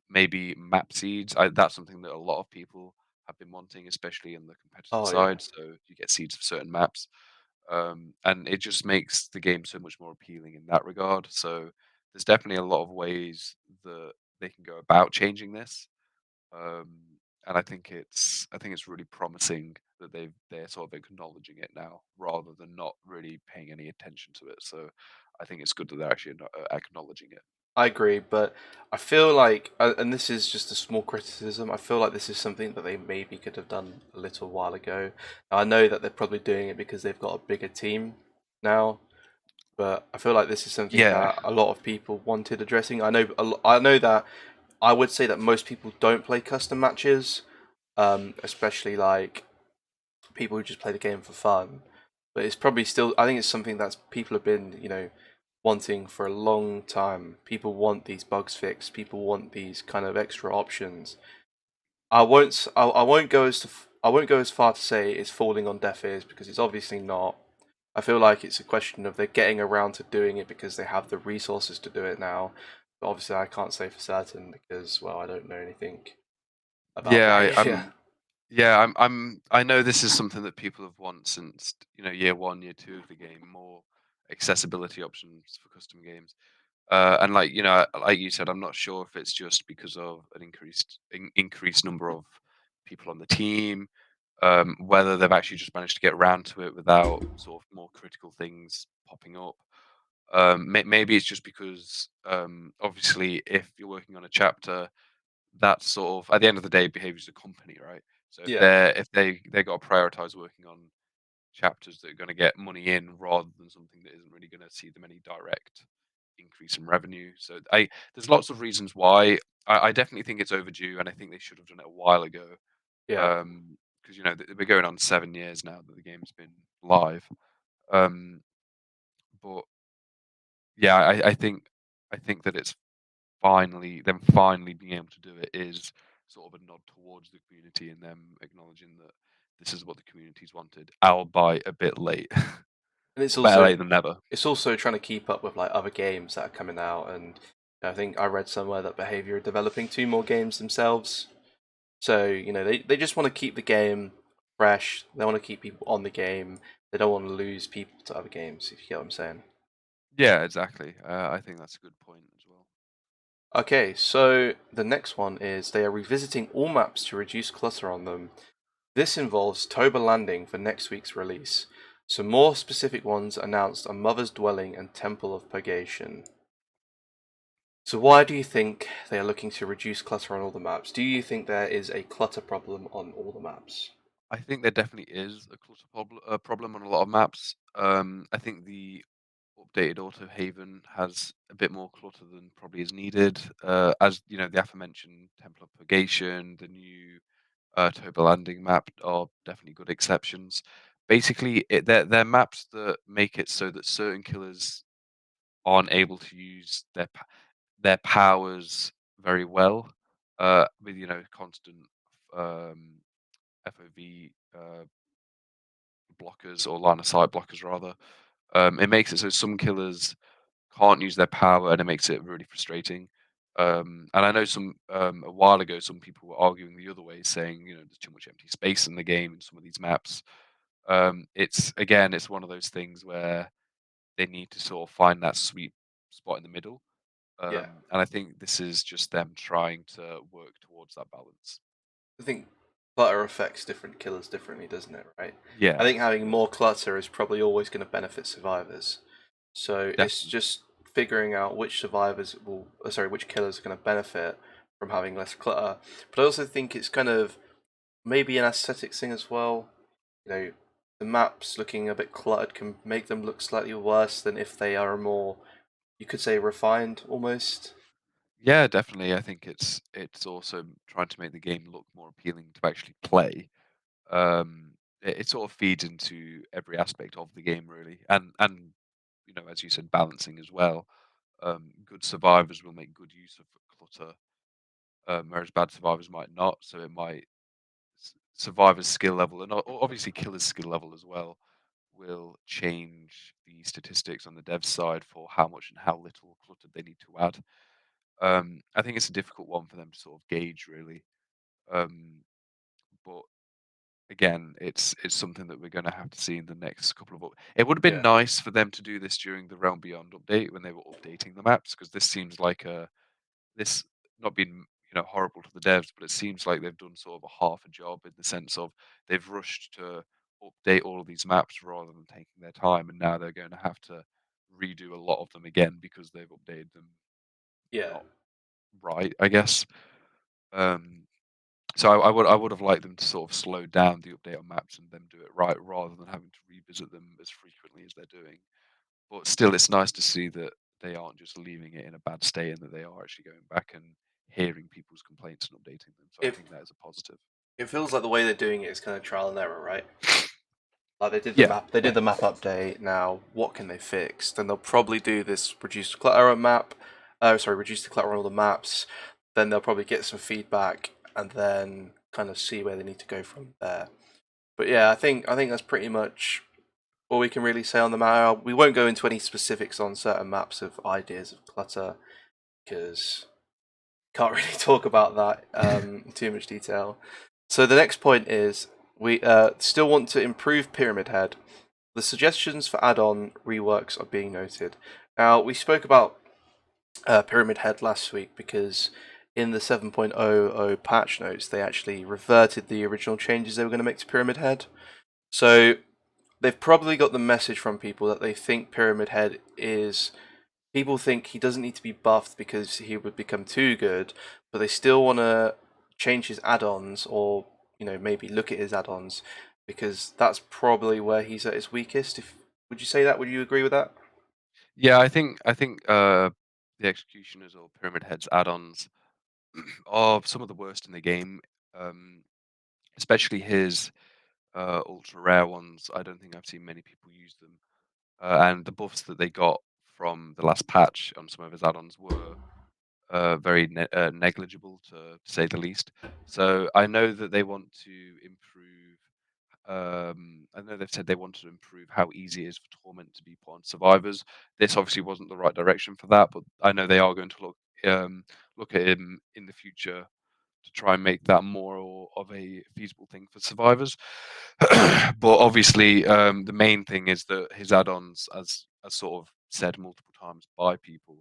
maybe map seeds. That's something that a lot of people have been wanting, especially in the competitive Oh yeah, side. So you get seeds for certain maps, and it just makes the game so much more appealing in that regard. So there's definitely a lot of ways that they can go about changing this. Um, and I think it's really promising that they're sort of acknowledging it now rather than not really paying any attention to it. So I think it's good that they're actually acknowledging it. I agree, but I feel like, and this is just a small criticism. I feel like this is something that they maybe could have done a little while ago. Now, I know that they're probably doing it because they've got a bigger team now, but I feel like this is something Yeah, that a lot of people wanted addressing. I know that I would say that most people don't play custom matches, especially like people who just play the game for fun. But it's probably still, I think it's something that people have been, wanting for a long time. People want these bugs fixed. People want these kind of extra options. I won't go I won't go as far to say it's falling on deaf ears because it's obviously not. I feel like it's a question of they're getting around to doing it because they have the resources to do it now. But obviously, I can't say for certain because, well, I don't know anything about yeah, behavior. yeah, I know this is something that people have wanted since year one, year two of the game, more accessibility options for custom games. And like you said, I'm not sure if it's just because of an increased number of people on the team, whether they've actually just managed to get around to it without sort of more critical things popping up. Maybe it's just because obviously, if you're working on a chapter, that's sort of at the end of the day behaviors a company, right? So if Yeah, they got to prioritize working on chapters that are going to get money in rather than something that isn't really going to see them any direct increase in revenue. So there's lots of reasons why I definitely think it's overdue, and I think they should have done it a while ago. yeah. Because we're going on 7 years now that the game's been live. Um, but yeah, I think that it's finally being able to do it is sort of a nod towards the community and them acknowledging that this is what the community's wanted, albeit a bit late. And But better late than never. it's also trying to keep up with like other games that are coming out, and I think I read somewhere that Behavior are developing two more games themselves. So they just want to keep the game fresh. They want to keep people on the game. They don't want to lose people to other games. If you get what I'm saying. Yeah, exactly. I think that's a good point as well. Okay, so the next one is they are revisiting all maps to reduce clutter on them. This involves Toba Landing for next week's release. Some more specific ones announced are Mother's Dwelling and Temple of Purgation. So why do you think they are looking to reduce clutter on all the maps? Do you think there is a clutter problem on all the maps? I think there definitely is a clutter problem on a lot of maps. I think the updated Auto Haven has a bit more clutter than probably is needed. As you know, the aforementioned Temple of Purgation, the new Toba Landing map are definitely good exceptions. Basically, they're maps that make it so that certain killers aren't able to use their powers very well, with constant um, FOV blockers or line of sight blockers rather. It makes it so some killers can't use their power, and it makes it really frustrating. And I know a while ago, some people were arguing the other way, saying there's too much empty space in the game in some of these maps. It's one of those things where they need to sort of find that sweet spot in the middle. Yeah. And I think this is just them trying to work towards that balance. I think clutter affects different killers differently, doesn't it, right? I Yeah, think having more clutter is probably always going to benefit survivors. So it's definitely. just figuring out which which killers are going to benefit from having less clutter. But I also think it's kind of maybe an aesthetic thing as well. You know, the maps looking a bit cluttered can make them look slightly worse than if they are more, you could say, refined almost. Yeah, definitely. I think it's also trying to make the game look more appealing to actually play. It sort of feeds into every aspect of the game, really, and as you said, balancing as well. Good survivors will make good use of clutter, whereas bad survivors might not. So it might survivors' skill level and obviously killers' skill level as well will change the statistics on the dev side for how much and how little clutter they need to add. I think it's a difficult one for them to sort of gauge, really. Um, but again, it's something that we're going to have to see in the next couple of. It would have been Yeah, nice for them to do this during the Realm Beyond update when they were updating the maps, because this seems like this not being horrible to the devs, but it seems like they've done sort of a half a job in the sense of they've rushed to update all of these maps rather than taking their time, and now they're going to have to redo a lot of them again because they've updated them yeah. not right, I guess. Um, so I would have liked them to sort of slow down the update on maps and then do it right rather than having to revisit them as frequently as they're doing. But still, it's nice to see that they aren't just leaving it in a bad state and that they are actually going back and hearing people's complaints and updating them. So I It think that is a positive. it feels like the way they're doing it is kind of trial and error, right? Like Yeah, they did yeah, the map update. Now, what can they fix? Then they'll probably do this reduced clutter map. Sorry, reduce the clutter on all the maps. Then they'll probably get some feedback and then kind of see where they need to go from there. But yeah, I think that's pretty much all we can really say on the matter. We won't go into any specifics on certain maps of ideas of clutter because can't really talk about that in too much detail. So the next point is we still want to improve Pyramid Head. The suggestions for add-on reworks are being noted. Now we spoke about Pyramid Head last week because in the 7.00 patch notes they actually reverted the original changes they were going to make to Pyramid Head. So they've probably got the message from people that they think Pyramid Head is. People think he doesn't need to be buffed because he would become too good, but they still want to change his add-ons or maybe look at his add-ons because that's probably where he's at his weakest. If would you say that? Would you agree with that? yeah. I think the executioners or pyramid heads add-ons are some of the worst in the game. Um, Especially his ultra rare ones. I don't think I've seen many people use them. And the buffs that they got from the last patch on some of his add-ons were very negligible, to say the least. So I know that they want to improve. I know they've said they want to improve how easy it is for Torment to be put on survivors. This obviously wasn't the right direction for that, but I know they are going to look at him in the future to try and make that more of a feasible thing for survivors. But obviously, the main thing is that his add-ons, as sort of said multiple times by people,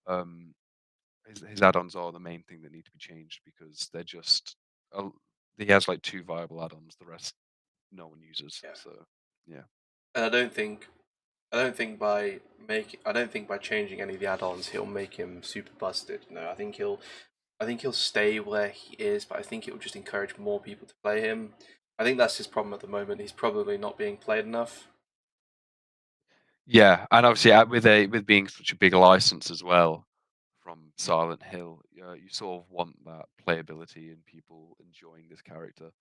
um, his add-ons are the main thing that need to be changed because they're just. Uh, he has like two viable add-ons. The rest no one uses. Yeah, So yeah, and I don't think by changing any of the add-ons he'll make him super busted. No, I think he'll stay where he is, but I think it will just encourage more people to play him. I think that's his problem at the moment. He's probably not being played enough. yeah, and obviously with being such a big license as well from Silent Hill, you sort of want that playability and people enjoying this character.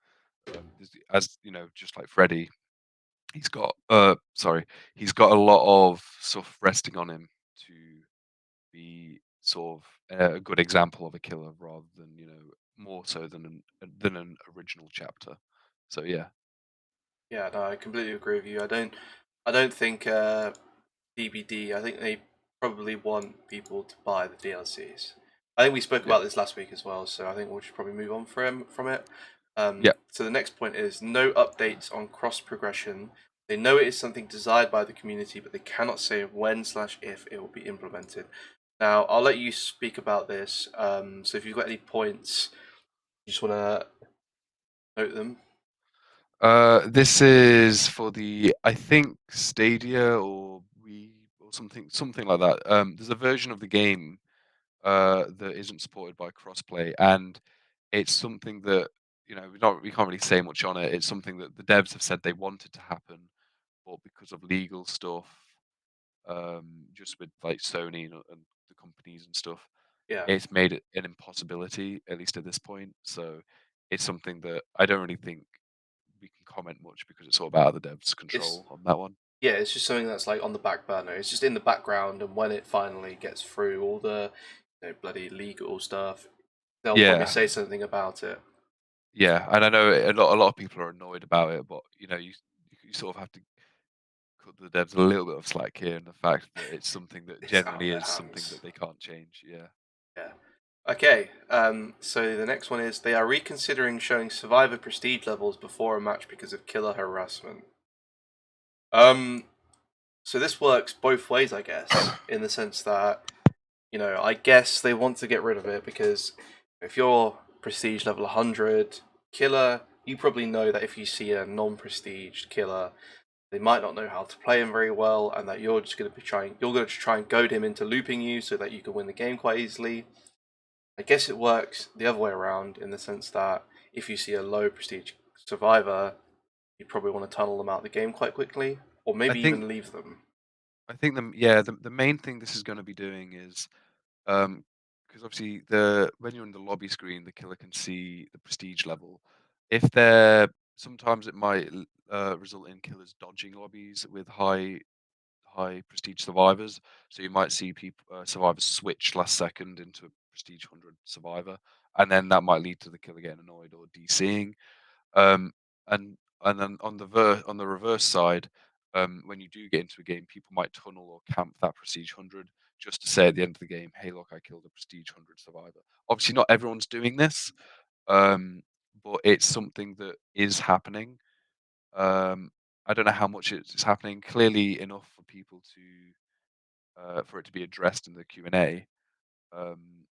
As you know, just like Freddy, he's got a lot of stuff resting on him to be sort of a good example of a killer rather than more so than an original chapter. So yeah, Yeah, no, I completely agree with you. I don't think DBD. I think they probably want people to buy the DLCs. I think we spoke yeah, about this last week as well, so I think we'll just probably move on from it. yeah. So the next point is no updates on cross progression. They know it is something desired by the community, but they cannot say when/if it will be implemented. Now, I'll let you speak about this. So if you've got any points, you just want to note them. This is for the I think Stadia or we or something like that. There's a version of the game that isn't supported by crossplay, and it's something that we can't really say much on it. It's something that the devs have said they wanted to happen, but because of legal stuff, just with like Sony and the companies and stuff, Yeah, it's made it an impossibility, at least at this point. So it's something that I don't really think we can comment much because it's all out of the devs' it's control on that one. yeah, it's just something that's like on the back burner. It's just in the background, and when it finally gets through all the bloody legal stuff, they'll probably Yeah, say something about it. yeah, and I know a lot of people are annoyed about it, but you sort of have to cut the devs a little bit of slack here, in the fact that it's something that It's out of generally their is something hands. that they can't change. Yeah, Yeah. Okay, so the next one is they are reconsidering showing survivor prestige levels before a match because of killer harassment. Um, so this works both ways, I guess, in the sense that, I guess they want to get rid of it because if you're prestige level 100 killer, you probably know that if you see a non-prestige killer, they might not know how to play him very well, and that you're going to try and goad him into looping you so that you can win the game quite easily. I guess it works the other way around in the sense that if you see a low prestige survivor, you probably want to tunnel them out of the game quite quickly, or I maybe think even leave them. the main thing this is going to be doing is because obviously the when you're in the lobby screen, the killer can see the prestige level. If they're sometimes it might result in killers dodging lobbies with high prestige survivors. So you might see people survivors switch last second into a prestige 100 survivor, and then that might lead to the killer getting annoyed or DCing. Um, and and then on the reverse side, when you do get into a game, people might tunnel or camp that prestige 100 just to say at the end of the game, "Hey, look, I killed a prestige 100 survivor." Obviously, not everyone's doing this, um, but it's something that is happening. Um, I don't know how much it's happening. Clearly enough for people to for it to be addressed in the Q&A. Um,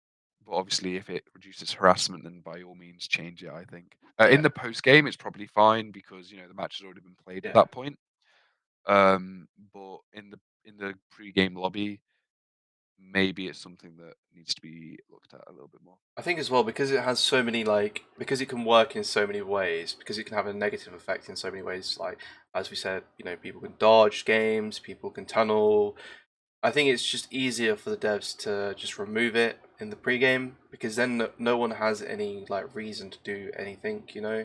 but obviously, if it reduces harassment, then by all means change it. I think in Yeah, the post game, it's probably fine because the match has already been played at yeah. that point. But in the pre-game lobby, maybe it's something that needs to be looked at a little bit more. I think as well because it has so many because it can work in so many ways, because it can have a negative effect in so many ways. Like as we said, people can dodge games, people can tunnel. I think it's just easier for the devs to just remove it in the pregame because then no one has any reason to do anything, Yeah,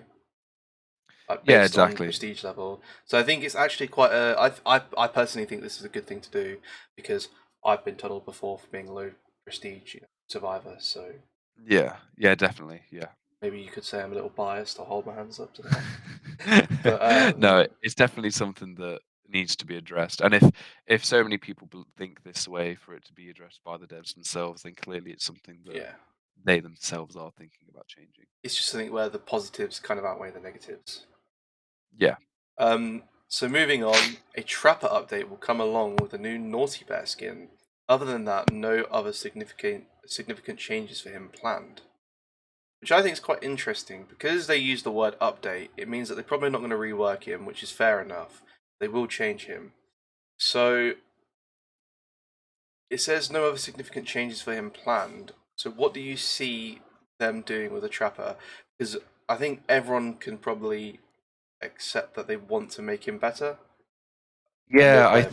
based on exactly. prestige level. So I think it's actually quite a. I personally think this is a good thing to do because I've been tunneled before for being a low prestige, survivor. So Yeah, yeah, definitely. Yeah. maybe you could say I'm a little biased. I'll hold my hands up to that. But No, it's definitely something that needs to be addressed. And if so many people think this way for it to be addressed by the devs themselves, then clearly it's something that yeah, they themselves are thinking about changing. it's just something where the positives kind of outweigh the negatives. Yeah. So moving on, a Trapper update will come along with a new Naughty Bear skin. Other than that, no other significant changes for him planned. Which I think is quite interesting because they use the word update. It means that they're probably not going to rework him, which is fair enough. They will change him. So it says no other significant changes for him planned. So what do you see them doing with a Trapper? Because I think everyone can probably accept that they want to make him better and more Yeah, playable.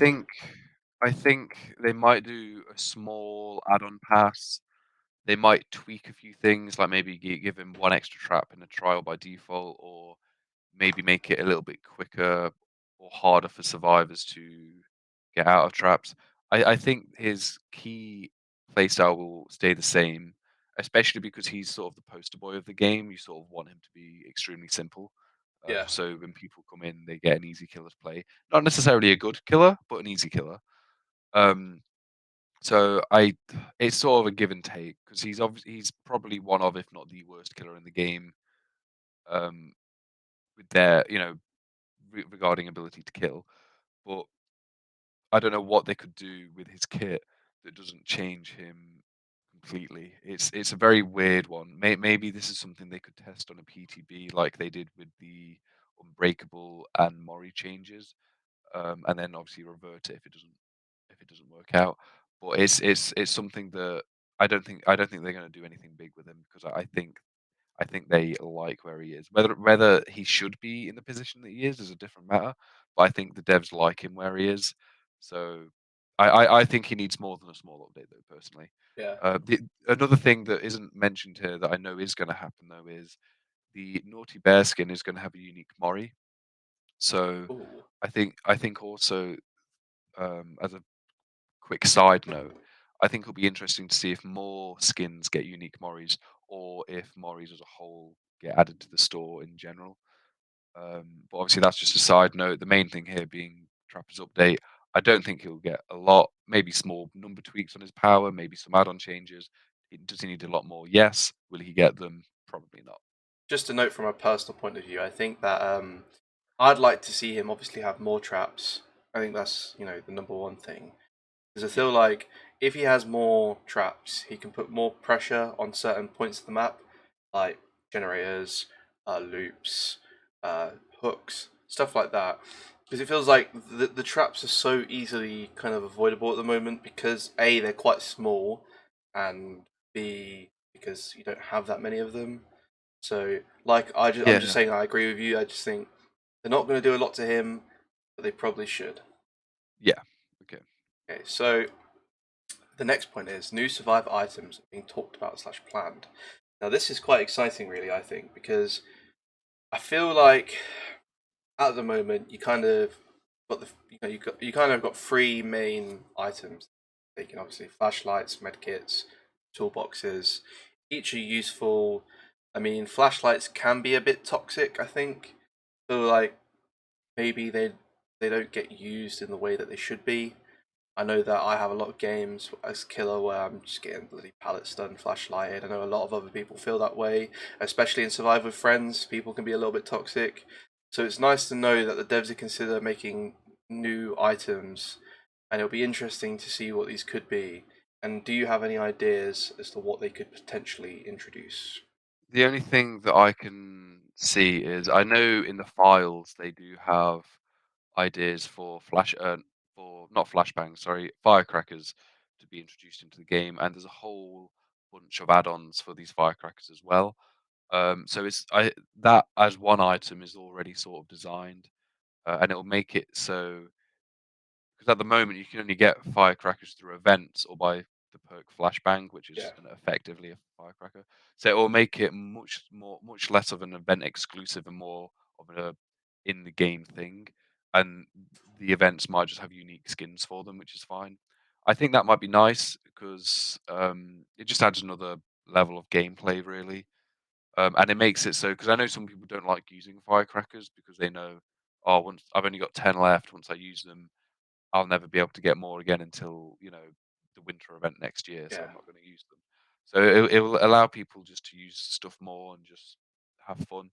I think they might do a small add-on pass. They might tweak a few things, like maybe give him one extra trap in a trial by default, or maybe make it a little bit quicker or harder for survivors to get out of traps. I think his key playstyle will stay the same, especially because he's sort of the poster boy of the game. You sort of want him to be extremely simple, Yeah, just so when people come in, they get an easy killer to play. Not necessarily a good killer, but an easy killer. Um, so it's sort of a give and take because he's probably one of, if not the worst killer in the game. Um, with their regarding ability to kill, but I don't know what they could do with his kit that doesn't change him completely. It's a very weird one. Maybe this is something they could test on a PTB like they did with the Unbreakable and Mori changes, and then obviously revert it if it doesn't work out. But it's something that I don't think they're going to do anything big with him because I think they like where he is. Whether he should be in the position that he is a different matter, but I think the devs like him where he is. So I think he needs more than a small update, though. Personally, yeah. another thing that isn't mentioned here that I know is going to happen though is the Naughty Bear skin is going to have a unique Mori. So Ooh, I think also as a quick side note, I think it'll be interesting to see if more skins get unique Moris or if Moris as a whole get added to the store in general. But obviously, that's just a side note. The main thing here being Trapper's update. I don't think he'll get a lot, maybe small number tweaks on his power, maybe some add on changes. Does he need a lot more? Yes. Will he get them? Probably not. Just a note from a personal point of view. I think that I'd like to see him obviously have more traps. I think that's the number one thing. Because I Yeah. feel like if he has more traps, he can put more pressure on certain points of the map, like generators, loops, uh, hooks, stuff like that. Because it feels like the traps are so easily kind of avoidable at the moment because A, they're quite small, and B, because you don't have that many of them. So, like, I'm just Yeah. saying I agree with you. I just think they're not going to do a lot to him, but they probably should. Yeah. Okay. Okay, so the next point is new survivor items being talked about slash planned. Now this is quite exciting, really. I think because I feel like at the moment you kind of got you kind of got three main items. They can obviously flashlights, medkits, toolboxes. Each are useful. I mean, flashlights can be a bit toxic. I think so. Like maybe they don't get used in the way that they should be. I know that I have a lot of games as killer where I'm just getting bloody pallet stun, flashlighted. I know a lot of other people feel that way, especially in Survive with Friends. People can be a little bit toxic. So it's nice to know that the devs are consider making new items, and it'll be interesting to see what these could be. And do you have any ideas as to what they could potentially introduce? The only thing that I can see is I know in the files they do have ideas for for not flashbangs, sorry, firecrackers to be introduced into the game, and there's a whole bunch of add-ons for these firecrackers as well. So it's I that as one item is already sort of designed, and it'll make it so because at the moment you can only get firecrackers through events or by the perk flashbang, which is Yeah, effectively a firecracker. So it will make it much less of an event exclusive and more of a in the game thing. And the events might just have unique skins for them, which is fine. I think that might be nice because it just adds another level of gameplay, really. And it makes it so because I know some people don't like using firecrackers because they know, oh, once I've only got 10 left. Once I use them, I'll never be able to get more again until, the winter event next year, so yeah, I'm not gonna use them. So it will allow people just to use stuff more and just have fun.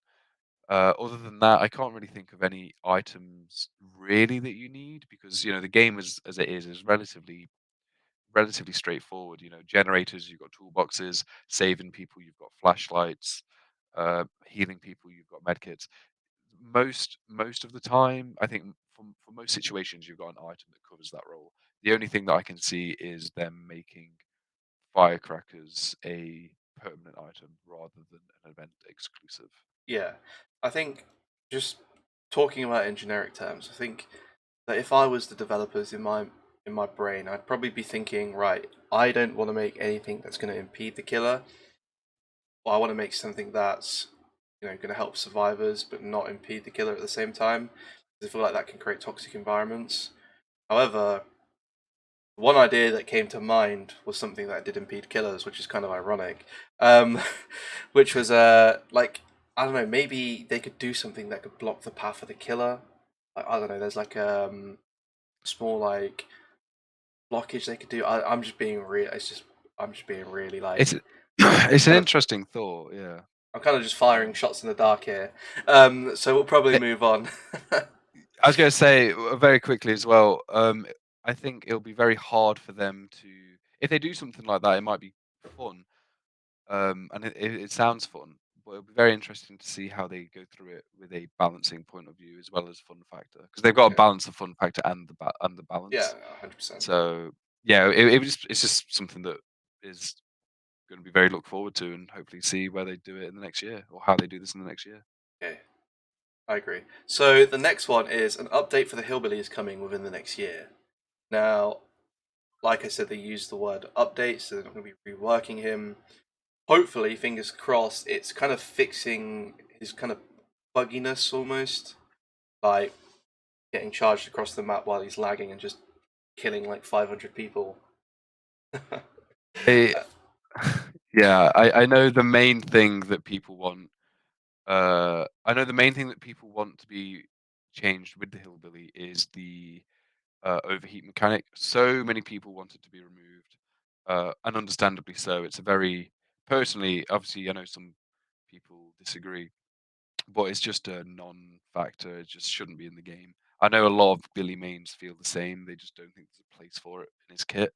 Other than that, I can't really think of any items really that you need because, the game as it is relatively straightforward. Generators, you've got toolboxes, saving people, you've got flashlights, healing people, you've got medkits. Most of the time, I think for most situations, you've got an item that covers that role. The only thing that I can see is them making firecrackers a permanent item rather than an event exclusive. yeah. I think just talking about it in generic terms, I think that if I was the developers in my brain, I'd probably be thinking, right, I don't want to make anything that's going to impede the killer. Or I want to make something that's going to help survivors but not impede the killer at the same time. Because I feel like that can create toxic environments. However, one idea that came to mind was something that did impede killers, which is kind of ironic. Um, which was like I don't know, maybe they could do something that could block the path of the killer. Like, I don't know, there's like small like blockage they could do. I'm just being real. I'm just being really It's like it's an kind of. interesting thought, yeah. I'm kind of just firing Um, shots in the dark here. So we'll probably it, move on. I was going to say very quickly as well. I think it'll be very hard for them to if they do something like that. It might be fun, and it sounds fun, but it'll be very interesting to see how they go through it with a balancing point of view as well as fun factor, because they've got to Yeah, balance the fun factor and the yeah, balance. 100%. So yeah, it's just something that is going to be very look forward to, and hopefully see where they do it in the next year or how they do this in the next year. Okay, I agree. So the next one is an update for the Hillbillies coming within the next year. Now, like I said, they use the word update, so they're not going to be reworking him. Hopefully, fingers crossed, it's kind of fixing his kind of bugginess almost, like getting charged across the map while he's lagging and just killing like 500 people. I, yeah, I know the main thing that people want. I know the main thing that people want to be changed with the hillbilly is the overheat mechanic. So many people want it to be removed. and understandably so. It's a very personally, obviously, I know some people disagree, but it's just a non-factor. It just shouldn't be in the game. I know a lot of Billy mains feel the same. They just don't think there's a place for it in his kit.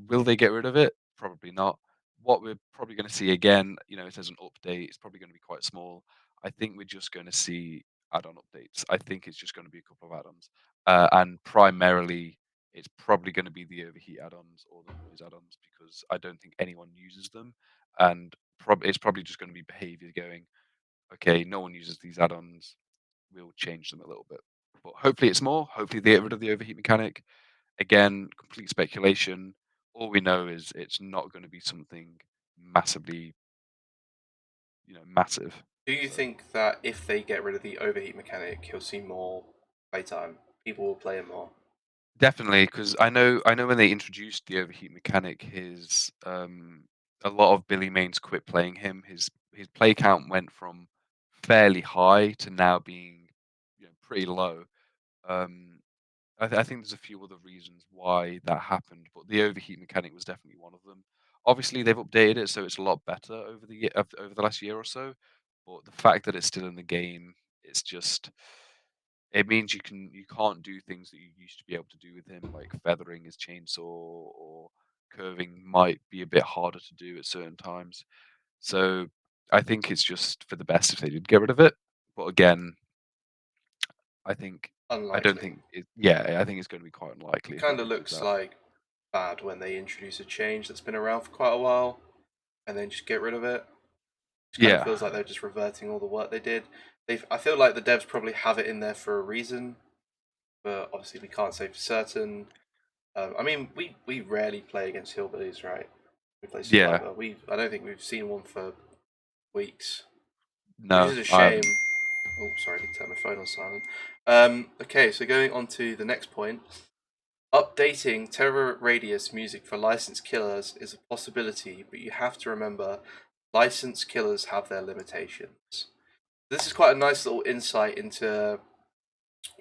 Will they get rid of it? Probably not. What we're probably going to see again, it says an update. It's probably going to be quite small. I think we're just going to see add-on updates. I think it's just going to be a couple of add-ons, and primarily it's probably going to be the overheat add-ons or the noise add-ons because I don't think anyone uses them, and it's probably just going to be behavior going. Okay, no one uses these add-ons. We'll change them a little bit, but hopefully it's more. Hopefully they get rid of the overheat mechanic. Again, complete speculation. All we know is it's not going to be something massively, massive. Do you So think that if they get rid of the overheat mechanic, he'll see more playtime? People will play him more. definitely, because I know when they introduced the overheat mechanic, a lot of Billy Mains quit playing him. His play count went from fairly high to now being, pretty low. Um, I think there's a few other reasons why that happened, but the overheat mechanic was definitely one of them. Obviously, they've updated it, so it's a lot better over the last year or so. But the fact that it's still in the game, it's just it means you can't do things that you used to be able to do with him, like feathering his chainsaw or curving might be a bit harder to do at certain times. So I think it's just for the best if they did get rid of it. But again, I think I don't Unlikely. think it. Yeah, I think it's going to be quite unlikely It if they kind of do do looks that. like bad when they introduce a change that's been around for quite a while and then just get rid of it. It kind of Yeah, feels like they're just reverting all the work they did. I feel like the devs probably have it in there for a reason, but obviously we can't say for certain. I mean, we rarely play against hillbillies, right? We play yeah. Survivor. I don't think we've seen one for weeks, which No, is a I shame. haven't. Oh, sorry, I did turn my phone on silent. Okay, so going on to the next point. Updating Terror Radius music for licensed killers is a possibility, but you have to remember licensed killers have their limitations. This is quite a nice little insight into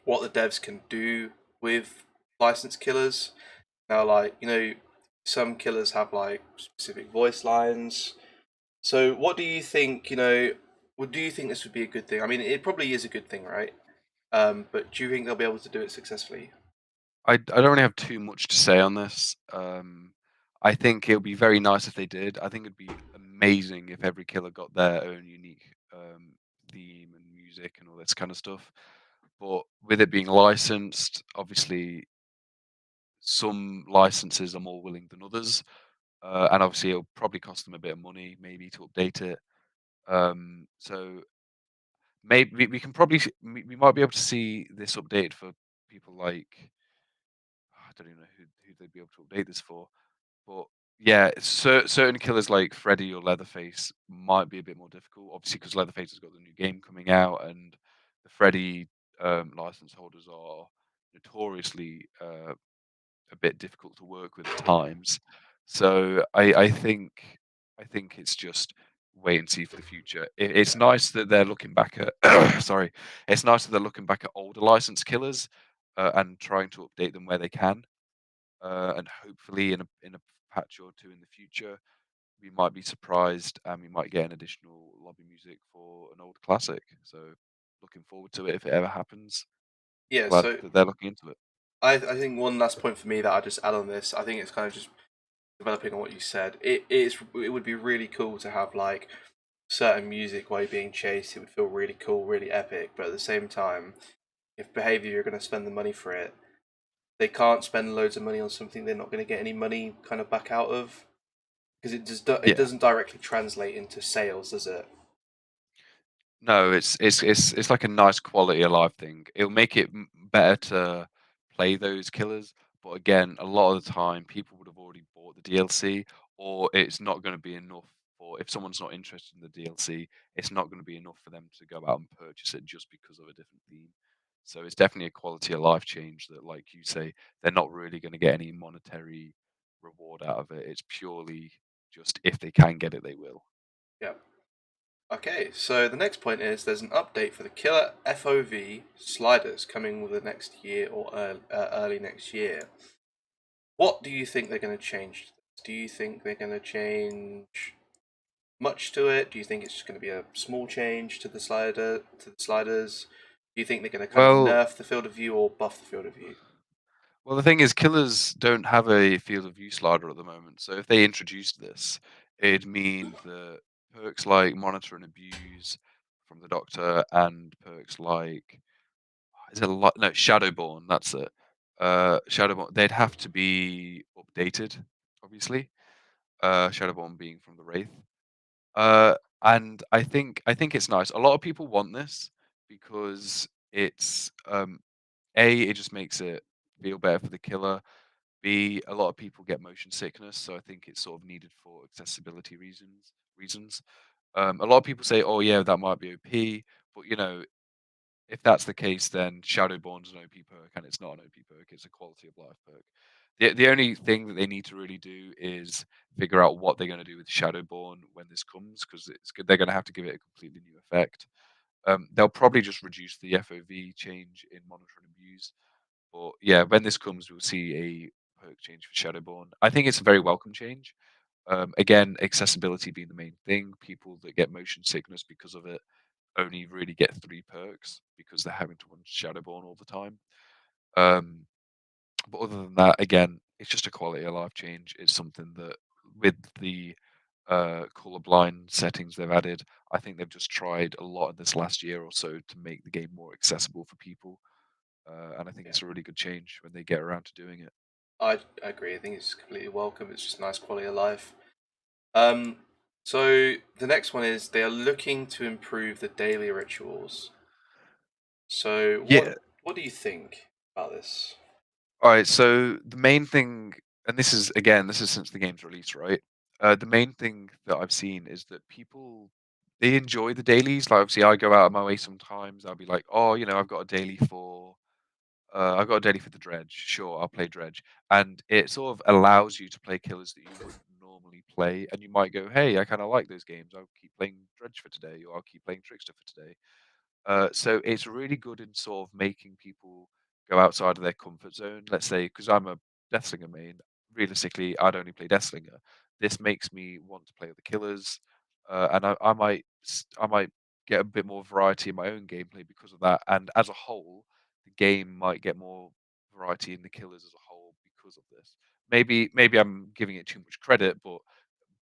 what the devs can do with licensed killers. Now, like, some killers have like specific voice lines. So, what do you think, do you think this would be a good thing? I mean, it probably is a good thing, right? But do you think they'll be able to do it successfully? I don't really have too much to say on this. I think it would be very nice if they did. I think it'd be amazing if every killer got their own unique theme and music and all this kind of stuff. But with it being licensed, obviously some licenses are more willing than others, and obviously it'll probably cost them a bit of money maybe to update it. So maybe we can probably we might be able to see this update for people like I don't even know who they'd be able to update this for, but yeah, certain killers like Freddy or Leatherface might be a bit more difficult. Obviously, because Leatherface has got the new game coming out, and the Freddy license holders are notoriously a bit difficult to work with at times. So I think it's just wait and see for the future. It's nice that they're looking back at sorry, it's nice that they're looking back at older license killers and trying to update them where they can, and hopefully in a patch or two in the future, we might be surprised and we might get an additional lobby music for an old classic. So looking forward to it if it ever happens. Yeah, Glad so that they're looking into it. I think one last point for me that I just add on this, I think it's kind of just developing on what you said. It would be really cool to have like certain music while you're being chased. It would feel really cool, really epic. But at the same time, if behavior you're going to spend the money for it, they can't spend loads of money on something they're not going to get any money kind of back out of because it Yeah. doesn't directly translate into sales, does it? No, it's like a nice quality of life thing. It'll make it better to play those killers, but again, a lot of the time people would have already bought the DLC, or it's not going to be enough for if someone's not interested in the DLC, it's not going to be enough for them to go out and purchase it just because of a different theme. So it's definitely a quality of life change that, like you say, they're not really going to get any monetary reward out of it. It's purely just if they can get it, they will. Yeah. Okay, so the next point is there's an update for the Killer FOV sliders coming with the next year or early next year. What do you think they're going to change? Do you think they're going to change much to it? Do you think it's just going to be a small change to the sliders? Do you think they're going to kind of Well, nerf the field of view or buff the field of view? well, the thing is, killers don't have a field of view slider at the moment. So if they introduced this, it'd mean that perks like monitor and abuse from the Doctor and perks like is it a lot? No, Shadowborn. That's it. Shadowborn. They'd have to be updated, obviously. Shadowborn being from the Wraith. And I think it's nice. A lot of people want this because it's a it just makes it feel better for the killer. B, a lot of people get motion sickness, so I think it's sort of needed for accessibility reasons. A lot of people say, "Oh yeah, that might be OP," but if that's the case, then Shadowborn's an OP perk, and it's not an OP perk. It's a quality of life perk. The only thing that they need to really do is figure out what they're going to do with Shadowborn when this comes, because they're going to have to give it a completely new effect. They'll probably just reduce the FOV change in monitor and abuse, but yeah, when this comes, we'll see a perk change for Shadowborn. I think it's a very welcome change. Again, accessibility being the main thing. People that get motion sickness because of it only really get 3 perks because they're having to run Shadowborn all the time. Um, but other than that, again, it's just a quality of life change. It's something that with the colorblind settings they've added, I think they've just tried a lot in this last year or so to make the game more accessible for people. And I think Yeah, it's a really good change when they get around to doing it. I agree. I think it's completely welcome. It's just nice quality of life. Um, so the next one is they are looking to improve the daily rituals. So Yeah. what do you think about this? All right. So the main thing, and this is since the game's release, right? The main thing that I've seen is that people they enjoy the dailies. Like obviously, I go out of my way sometimes. I'll be like, oh, I've got a daily for I've got a daily for the dredge. Sure, I'll play dredge, and it sort of allows you to play killers that you wouldn't normally play. And you might go, hey, I kind of like those games. I'll keep playing dredge for today, or I'll keep playing trickster for today. So it's really good in sort of making people go outside of their comfort zone. Let's say, because I'm a Deathslinger main, realistically, I'd only play Deathslinger. This makes me want to play other killers, and I might get a bit more variety in my own gameplay because of that. And as a whole, the game might get more variety in the killers as a whole because of this. Maybe I'm giving it too much credit, but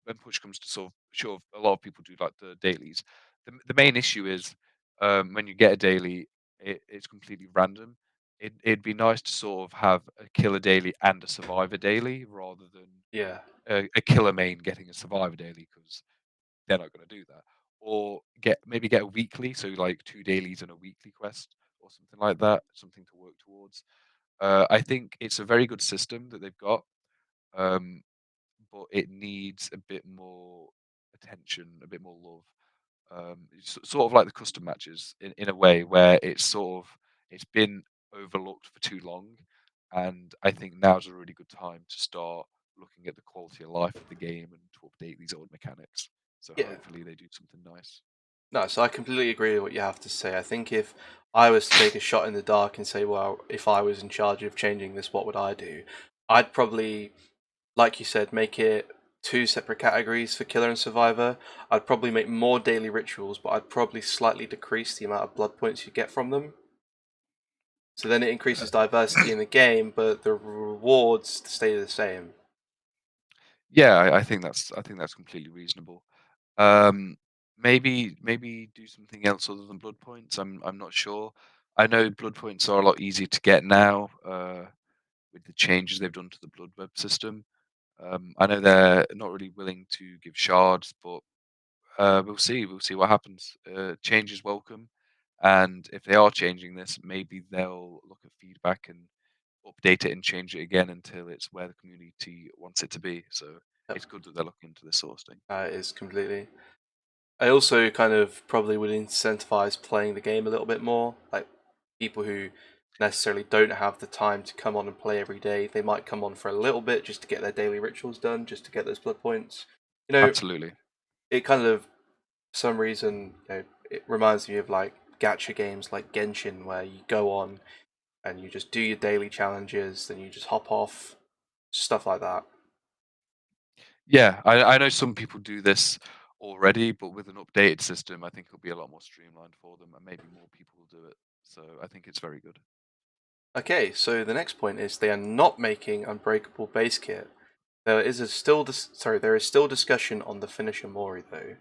when push comes to sort of sure a lot of people do like the dailies. The main issue is when you get a daily, it's completely random. It'd be nice to sort of have a killer daily and a survivor daily rather than Yeah, a killer main getting a survivor daily because they're not going to do that. Or maybe get a weekly, so like 2 dailies and a weekly quest or something like that, something to work towards. I think it's a very good system that they've got. Um, but it needs a bit more attention, a bit more love. It's sort of like the custom matches in a way where it's been overlooked for too long, and I think now's a really good time to start looking at the quality of life of the game and to update these old mechanics. So yeah. hopefully they do something nice. No, so I completely agree with what you have to say. I think if I was to take a shot in the dark and say, well, if I was in charge of changing this, what would I do? I'd probably, like you said, make it two separate categories for killer and survivor. I'd probably make more daily rituals, but I'd probably slightly decrease the amount of blood points you get from them. So then it increases diversity in the game, but the rewards stay the same. Yeah, I think that's completely reasonable. Um, maybe do something else other than blood points. I'm not sure. I know blood points are a lot easier to get now with the changes they've done to the blood web system. I know they're not really willing to give shards, but we'll see. We'll see what happens. Change is welcome, and if they are changing this, maybe they'll look at feedback and update it and change it again until it's where the community wants it to be. So Yep. it's good that they're looking into this sort of thing. It is completely. I also kind of probably would incentivize playing the game a little bit more. Like people who necessarily don't have the time to come on and play every day, they might come on for a little bit just to get their daily rituals done, just to get those blood points. You know, Absolutely. it kind of, for some reason, it reminds me of like gacha games like Genshin, where you go on and you just do your daily challenges, then you just hop off, stuff like that. Yeah, I know some people do this already, but with an updated system, I think it'll be a lot more streamlined for them, and maybe more people will do it. So I think it's very good. Okay, so the next point is they are not making Unbreakable base kit. There is there is still discussion on the finisher Mori though.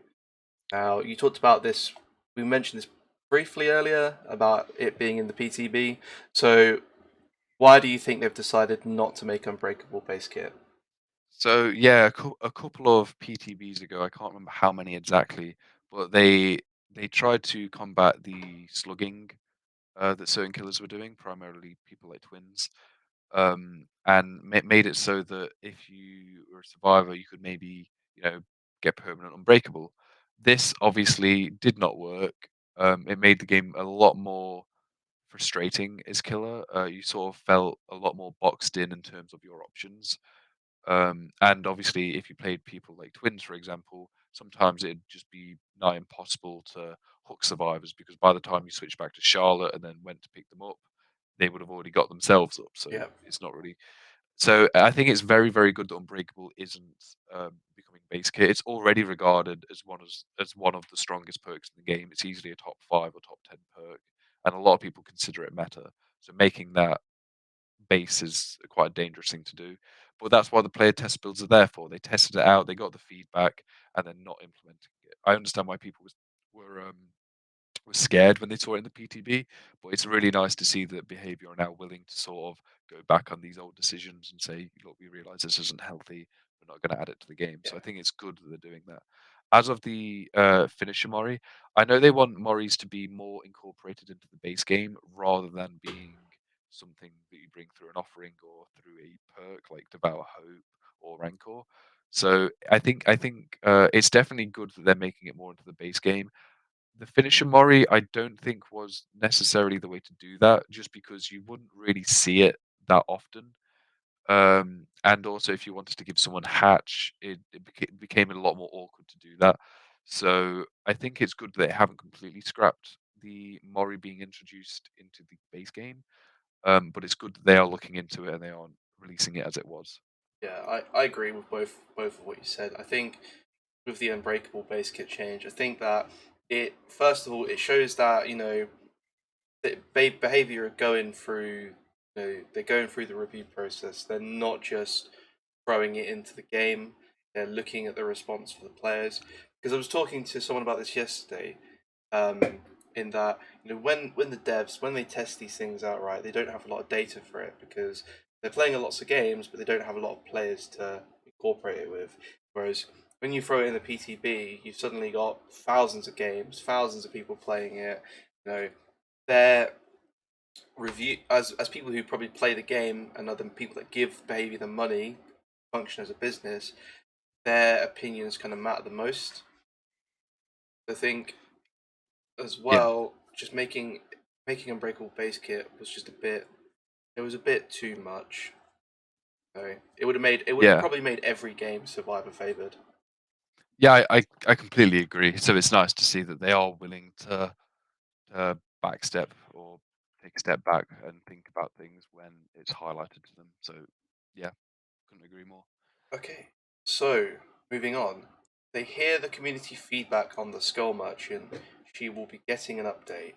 Now you talked about this. We mentioned this briefly earlier about it being in the PTB. So why do you think they've decided not to make Unbreakable base kit? So yeah, a couple of PTBs ago, I can't remember how many exactly, but they tried to combat the slugging that certain killers were doing, primarily people like twins, and made it so that if you were a survivor, you could maybe get permanent unbreakable. This obviously did not work. It made the game a lot more frustrating as killer. You sort of felt a lot more boxed in terms of your options. And obviously, if you played people like twins, for example, sometimes it'd just be nigh impossible to hook survivors because by the time you switch back to Charlotte and then went to pick them up, they would have already got themselves up. So Yeah, it's not really. So I think it's very, very good that Unbreakable isn't becoming base kit. It's already regarded as one of the strongest perks in the game. It's easily a top 5 or top 10 perk, and a lot of people consider it meta. So making that base is quite a dangerous thing to do. But that's why the player test builds are there for. They tested it out, they got the feedback, and then not implementing it. I understand why people were scared when they saw it in the PTB, but it's really nice to see that behavior are now willing to sort of go back on these old decisions and say, look, we realize this isn't healthy. We're not going to add it to the game. So yeah, I think it's good that they're doing that. As of the finisher Mori, I know they want Moris to be more incorporated into the base game rather than being something that you bring through an offering or through a perk like Devour Hope or Rancor. So I think it's definitely good that they're making it more into the base game. The finisher Mori, I don't think was necessarily the way to do that, just because you wouldn't really see it that often. And also, if you wanted to give someone hatch, it became a lot more awkward to do that. So I think it's good that they haven't completely scrapped the Mori being introduced into the base game. But it's good that they are looking into it and they aren't releasing it as it was. yeah. I agree with both of what you said. I think with the Unbreakable base kit change, I think that it first of all it shows that behavior are going through they're going through the review process. They're not just throwing it into the game. They're looking at the response for the players. Because I was talking to someone about this yesterday, um, in that when the devs when they test these things out, right, they don't have a lot of data for it because they're playing a lots of games, but they don't have a lot of players to incorporate it with. Whereas when you throw it in the PTB, you've suddenly got thousands of games, thousands of people playing it. You know, they're review as people who probably play the game and other people that give behavior the money function as a business, their opinions kind of matter the most. I think as Yeah, well, just making Unbreakable base kit was just a bit. It was a bit too much. So it would have yeah, probably made every game Survivor favored. yeah. I completely agree. So it's nice to see that they are willing to backstep or take a step back and think about things when it's highlighted to them. So yeah, couldn't agree more. Okay, so moving on. They hear the community feedback on the Skull Merchant. She will be getting an update.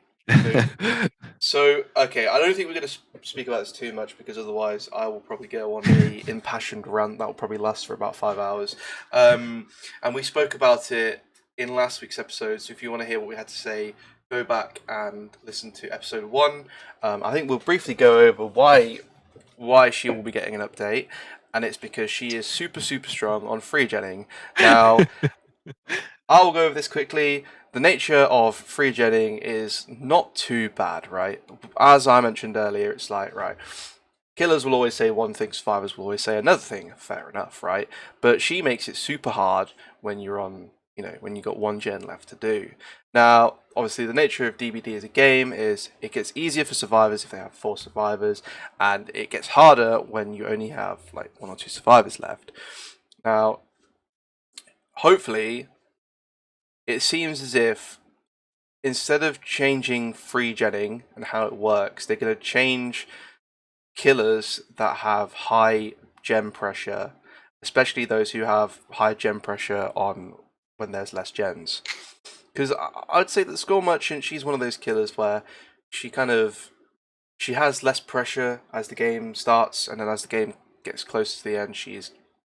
So okay, I don't think we're going to speak about this too much because otherwise I will probably go on a impassioned rant that will probably last for about 5 hours. And we spoke about it in last week's episode, so if you want to hear what we had to say, go back and listen to episode 1. I think we'll briefly go over why she will be getting an update, and it's because she is super strong on free genning. Now, I will go over this quickly. The nature of free genning is not too bad, right? As I mentioned earlier, it's like, right, killers will always say one thing, survivors will always say another thing. Fair enough, right? But she makes it super hard when you're on, when you got one gen left to do. Now, obviously, the nature of DBD as a game is it gets easier for survivors if they have 4 survivors, and it gets harder when you only have like 1 or 2 survivors left. Now, hopefully, it seems as if instead of changing free genning and how it works, they're going to change killers that have high gem pressure especially those who have high gen pressure on when there's less gens. Because I'd say that Skull Merchant, she's one of those killers where she kind of she has less pressure as the game starts, and then as the game gets closer to the end,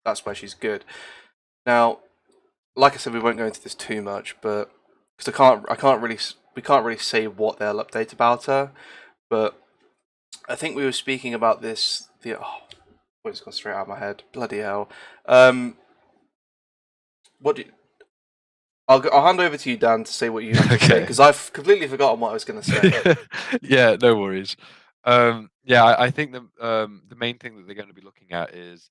that's where she's good. Now, like I said, we won't go into this too much, but because I can't really, we can't really say what they'll update about her. But I think we were speaking about this. It's gone straight out of my head. Bloody hell. Um, what do I'll hand over to you, Dan, to say what you were going to say Okay. because I've completely forgotten what I was going to say. Yeah, no worries. Yeah, I think the main thing that they're going to be looking at is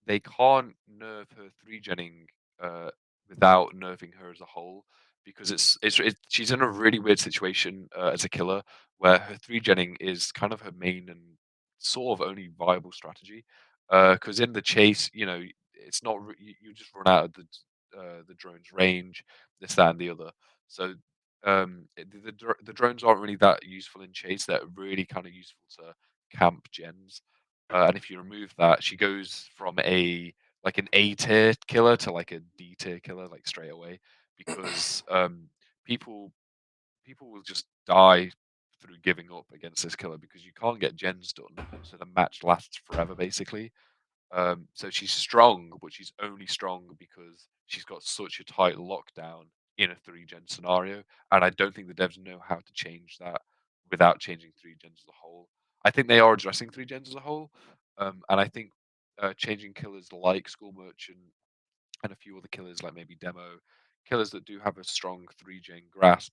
they can't nerf her three-genning uh, without nerfing her as a whole because she's in a really weird situation as a killer where her three-genning is kind of her main and sort of only viable strategy. Because in the chase, it's not you just run out of the drone's range, this, that, and the other. So the drones aren't really that useful in chase. They're really kind of useful to camp gens. And if you remove that, she goes from an A tier killer to like a D tier killer like straight away because people people will just die through giving up against this killer because you can't get gens done, so the match lasts forever basically. So she's strong, but she's only strong because she's got such a tight lockdown in a three gen scenario, and I don't think the devs know how to change that without changing three gens as a whole. I think they are addressing three gens as a whole, and I think changing killers like School Merchant and a few other killers like maybe Demo, killers that do have a strong three gen grasp.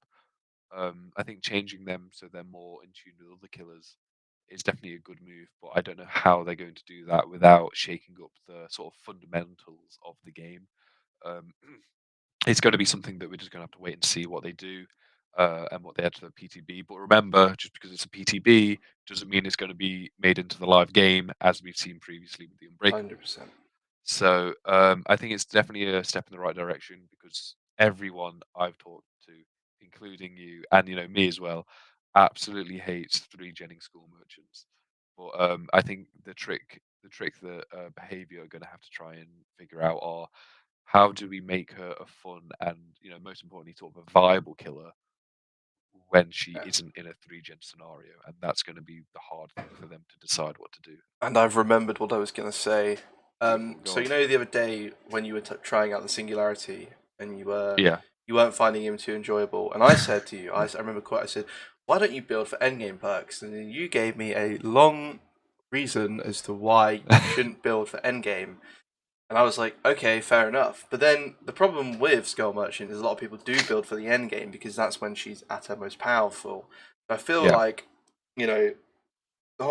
I think changing them so they're more in tune with other killers is definitely a good move, but I don't know how they're going to do that without shaking up the sort of fundamentals of the game. Um, it's going to be something that we're just going to have to wait and see what they do and what they add to the PTB. But remember, just because it's a PTB doesn't mean it's going to be made into the live game, as we've seen previously with the Unbreakable. 100%. So I think it's definitely a step in the right direction because everyone I've talked to, including you and me as well, absolutely hates three genning school merchants. But I think the trick that behavior are going to have to try and figure out are how do we make her a fun and most importantly sort of a viable killer when she Yeah. isn't in a three gen scenario, and that's going to be the hard thing for them to decide what to do. And I've remembered what I was going to say. Beautiful, go So on. the other day when you were trying out the singularity and Yeah. you weren't finding him too enjoyable, and I said to you, I remember quite. I said, "Why don't you build for endgame perks?" And then you gave me a long reason as to why you shouldn't build for endgame, and I was like, "Okay, fair enough." But then the problem with Skull Merchant is a lot of people do build for the endgame because that's when she's at her most powerful. I feel Yeah. like you know the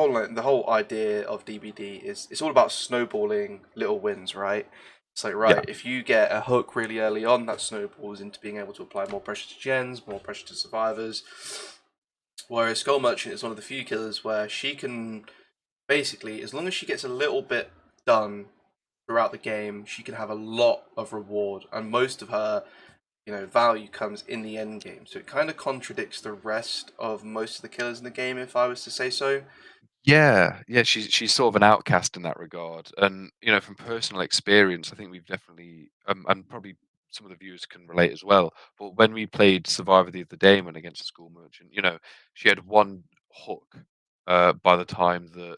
whole idea of DBD is it's all about snowballing little wins, right? It's like Yeah. right, if you get a hook really early on, that snowballs into being able to apply more pressure to gens, more pressure to survivors. Whereas Skull Merchant is one of the few killers where she can basically, as long as she gets a little bit done throughout the game, she can have a lot of reward, and most of her value comes in the end game. So it kind of contradicts the rest of most of the killers in the game, if I was to say so. Yeah, yeah, she's sort of an outcast in that regard, and from personal experience, I think we've definitely, and probably some of the viewers can relate as well. But when we played Survivor the other day, when against a school merchant, she had one hook by the time that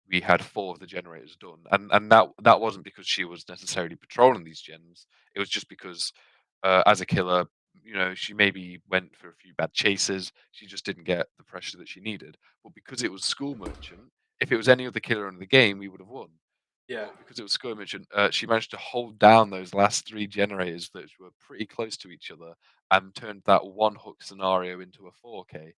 we had four of the generators done, and that wasn't because she was necessarily patrolling these gens. It was just because, as a killer, she maybe went for a few bad chases. She just didn't get the pressure that she needed. But because it was School Merchant, if it was any other killer in the game, we would have won. Yeah. But because it was School Merchant, she managed to hold down those last three generators that were pretty close to each other and turned that one hook scenario into a 4K.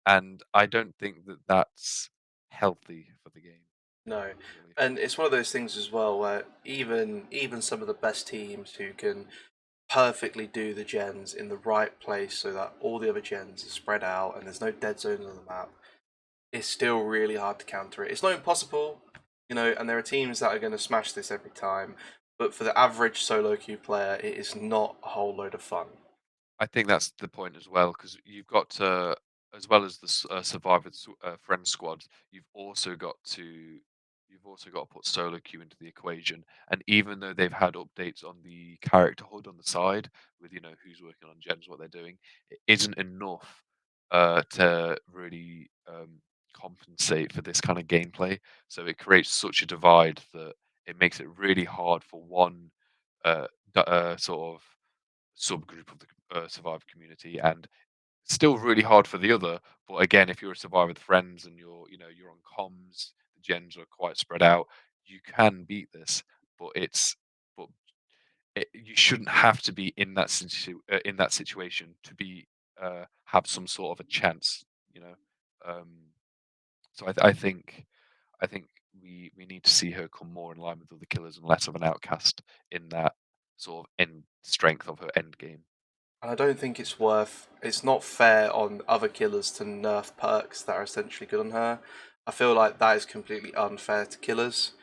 And I don't think that that's healthy for the game, No, really. and it's one of those things as well where even some of the best teams who can perfectly do the gens in the right place so that all the other gens are spread out and there's no dead zones on the map, it's still really hard to counter it. It's not impossible, and there are teams that are going to smash this every time, but for the average solo queue player, it is not a whole load of fun. I think that's the point as well, because you've got to, as well as the Survivor Friend squad, you've also got to put solo queue into the equation. And even though they've had updates on the character HUD on the side with who's working on gens, what they're doing, it isn't enough to really compensate for this kind of gameplay. So it creates such a divide that it makes it really hard for one sort of subgroup of the survivor community, and still really hard for the other. But again, if you're a survivor with friends and you're on comms, the gens are quite spread out, you can beat this. But but you shouldn't have to be in in that situation to be have some sort of a chance. You know, um, so I think we need to see her come more in line with other killers and less of an outcast in that sort of end strength of her end game. And I don't think it's not fair on other killers to nerf perks that are essentially good on her. I feel like that is completely unfair to killers.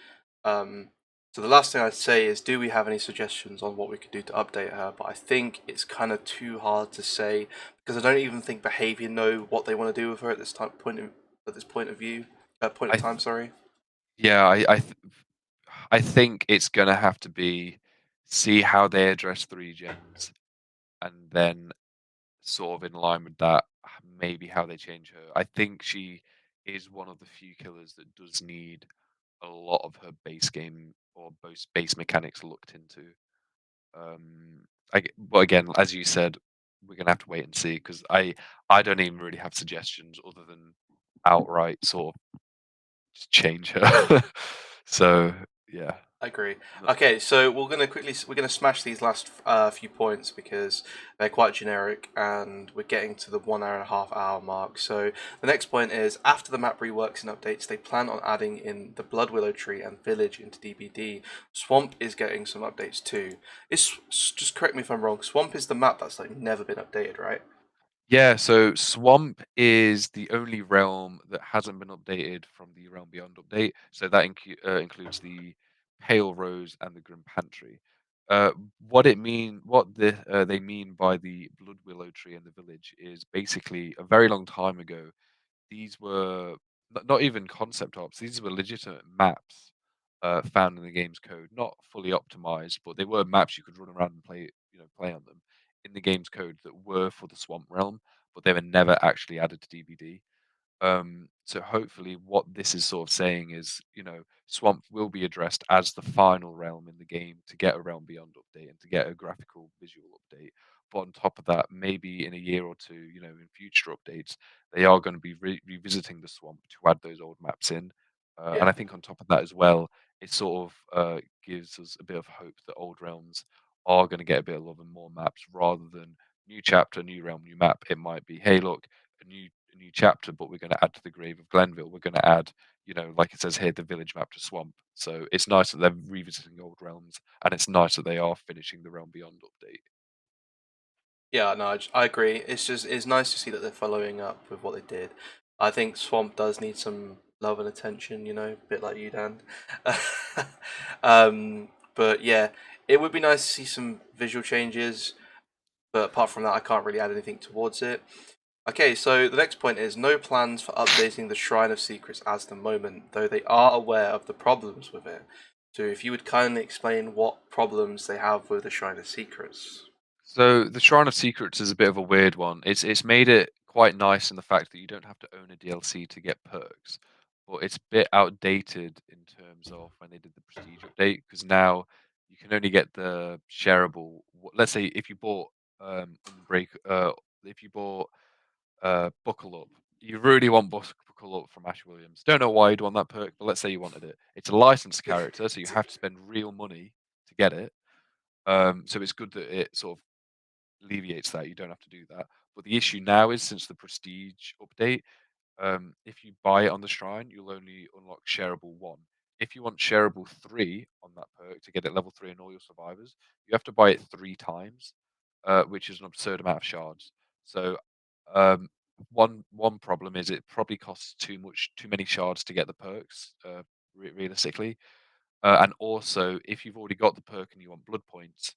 Um, so the last thing I'd say is, do we have any suggestions on what we could do to update her? But I think it's kind of too hard to say because I don't even think Behavior know what they want to do with her at this at this point of view, point of I time. th- Sorry. yeah, I think it's gonna have to be see how they address three gens, and then sort of in line with that, maybe how they change her. I think she is one of the few killers that does need a lot of her base game or base mechanics looked into. Um, but again, as you said, we're gonna have to wait and see because I don't even really have suggestions other than outright sort of just change her. So yeah, I agree. no- Okay, so we're gonna smash these last few points because they're quite generic, and we're getting to the 1.5 hour mark. So the next point is, after the map reworks and updates, they plan on adding in the Blood Willow Tree and Village into DBD. Swamp is getting some updates too. Just correct me if I'm wrong. Swamp is the map that's like never been updated, right? yeah. So Swamp is the only realm that hasn't been updated from the Realm Beyond update. So that includes the Pale Rose and the Grim Pantry. They mean by the Blood Willow Tree and the Village is basically a very long time ago. These were not even concept ops. These were legitimate maps found in the game's code, not fully optimized, but they were maps you could run around and play on them in the game's code that were for the Swamp Realm, but they were never actually added to DBD. So hopefully, what this is sort of saying is, Swamp will be addressed as the final realm in the game to get a Realm Beyond update and to get a graphical visual update. But on top of that, maybe in a year or two, in future updates, they are going to be revisiting the Swamp to add those old maps in. And Yeah. I think on top of that as well, it sort of gives us a bit of hope that old realms are going to get a bit of love and more maps rather than new chapter, new realm, new map. It might be, hey, look, a new chapter, but we're going to add to the grave of Glenville. We're going to add, like it says here, the village map to Swamp. So it's nice that they're revisiting old realms, and it's nice that they are finishing the Realm Beyond update. Yeah, no, I agree. It's nice to see that they're following up with what they did. I think Swamp does need some love and attention, a bit like you, Dan. But yeah, it would be nice to see some visual changes. But apart from that, I can't really add anything towards it. Okay, so the next point is no plans for updating the Shrine of Secrets as the moment, though they are aware of the problems with it. So if you would kindly explain what problems they have with the Shrine of Secrets. So the Shrine of Secrets is a bit of a weird one. It's made it quite nice in the fact that you don't have to own a DLC to get perks, but it's a bit outdated in terms of when they did the Prestige update because now you can only get the shareable. Let's say if you bought Unbreak, if you bought Buckle Up, you really want Buckle Up from Ash Williams. Don't know why you'd want that perk, but let's say you wanted it. It's a licensed character, so you have to spend real money to get it. So it's good that it sort of alleviates that. You don't have to do that. But the issue now is since the Prestige update, if you buy it on the shrine, you'll only unlock shareable 1. If you want shareable 3 on that perk to get it level 3 in all your survivors, you have to buy it 3 times, which is an absurd amount of shards. So um, one problem is it probably costs too many shards to get the perks, realistically. And also, if you've already got the perk and you want blood points,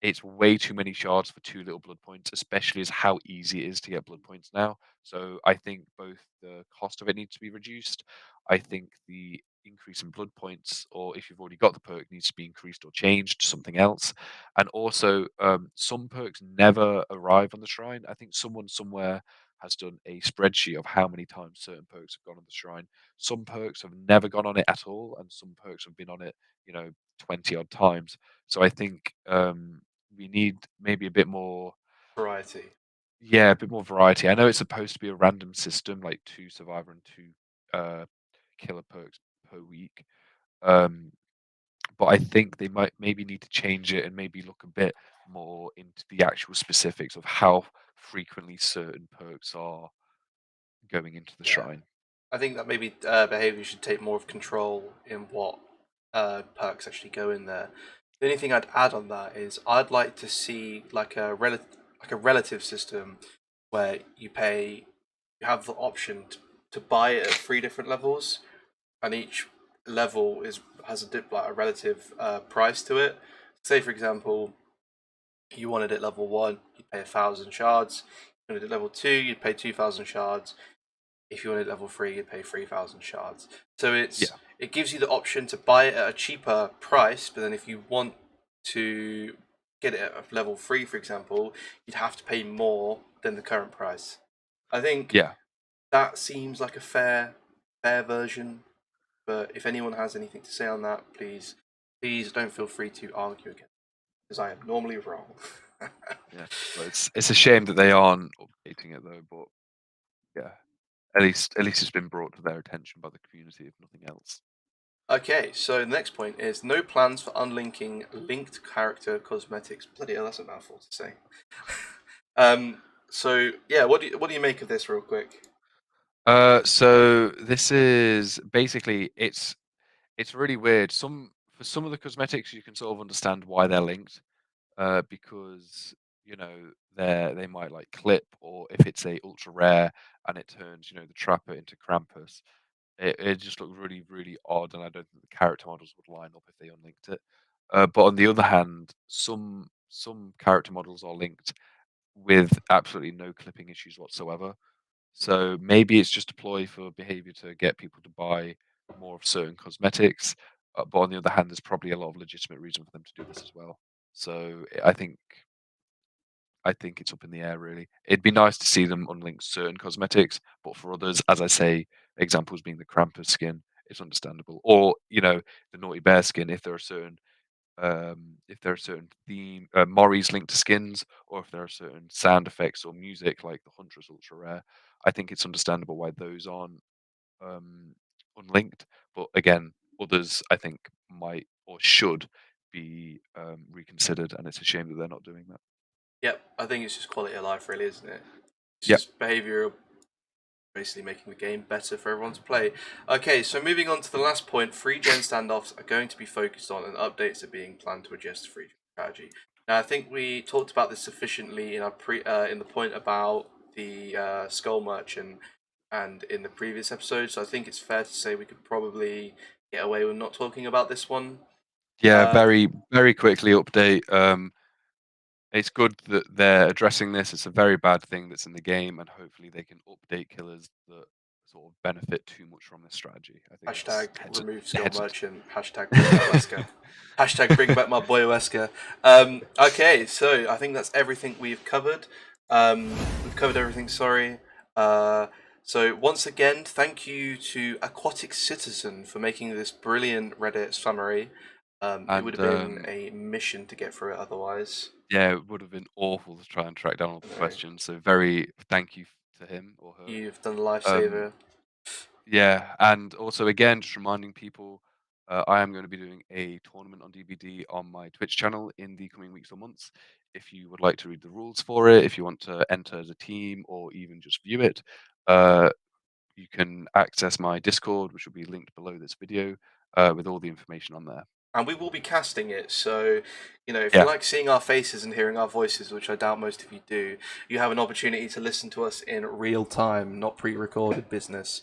it's way too many shards for too little blood points, especially as how easy it is to get blood points now. So I think both the cost of it needs to be reduced. I think the increase in blood points, or if you've already got the perk, needs to be increased or changed to something else. And also, some perks never arrive on the shrine. I think someone somewhere has done a spreadsheet of how many times certain perks have gone on the shrine. Some perks have never gone on it at all, and some perks have been on it, 20 odd times. So I think we need maybe a bit more, Variety. yeah, a bit more variety. I know it's supposed to be a random system, like 2 survivor and 2 killer perks per week. Um, but I think they might maybe need to change it and maybe look a bit more into the actual specifics of how frequently certain perks are going into the Yeah. shrine. I think that maybe behavior should take more of control in what perks actually go in there. The only thing I'd add on that is I'd like to see like a relative system where you have the option to buy it at 3 different levels, and each level has like a relative price to it. Say for example, you wanted it level 1, you'd pay 1,000 shards. You wanted it level 2, you'd pay 2,000 shards. If you wanted level 3, you'd pay 3,000 shards. So Yeah, it gives you the option to buy it at a cheaper price, but then if you want to get it at level 3, for example, you'd have to pay more than the current price. I think yeah, that seems like a fair version, but if anyone has anything to say on that, please don't feel free to argue again, because I am normally wrong. yeah. But it's a shame that they aren't updating it though. But yeah, at least it's been brought to their attention by the community, if nothing else. Okay, so the next point is no plans for unlinking linked character cosmetics. Bloody hell, that's a mouthful to say. So yeah, what do you make of this, real quick? So this is basically it's really weird. For some of the cosmetics, you can sort of understand why they're linked, because they might like clip, or if it's a ultra rare and it turns the trapper into Krampus, it just looks really really odd, and I don't think the character models would line up if they unlinked it. But on the other hand, some character models are linked with absolutely no clipping issues whatsoever. So maybe it's just a ploy for behavior to get people to buy more of certain cosmetics. But on the other hand, there's probably a lot of legitimate reason for them to do this as well. So I think it's up in the air really. It'd be nice to see them unlink certain cosmetics, but for others, as I say, examples being the Krampus skin, it's understandable. Or, the Naughty Bear skin, if there are certain theme Mori's linked to skins, or if there are certain sound effects or music like the Huntress Ultra Rare, I think it's understandable why those aren't um, unlinked. But again, others I think might or should be reconsidered, and it's a shame that they're not doing that. Yep, I think it's just quality of life, really, isn't it? It's Yeah, just behavior basically making the game better for everyone to play. Okay, so moving on to the last point, free gen standoffs are going to be focused on, and updates are being planned to adjust free gen strategy. Now, I think we talked about this sufficiently in our in the point about the skull merchant and in the previous episode. So I think it's fair to say we could probably get away with not talking about this one. yeah. Uh, Very very quickly update. It's good that they're addressing this. It's a very bad thing that's in the game, and hopefully they can update killers that sort of benefit too much from this strategy. I think Hashtag that's heads remove the skull heads. merchant. Hashtag bring back Wesker. Hashtag bring back my boy Wesker. Okay, so I think that's everything we've covered. We've covered everything. Sorry. Uh, so once again, thank you to Aquatic Citizen for making this brilliant Reddit summary. It would And have been a mission to get through it otherwise. yeah, it would have been awful to try and track down all the No, questions. So very thank you to him or you've done the her. lifesaver. Yeah, and also again, just reminding people, I am going to be doing a tournament on DBD on my Twitch channel in the coming weeks or months. If you would like to read the rules for it, if you want to enter as a team or even just view it, uh, you can access my Discord, which will be linked below this video, with all the information on there. And we will be casting it. So, if you Yeah, like seeing our faces and hearing our voices, which I doubt most of you do, you have an opportunity to listen to us in real time, not pre-recorded business.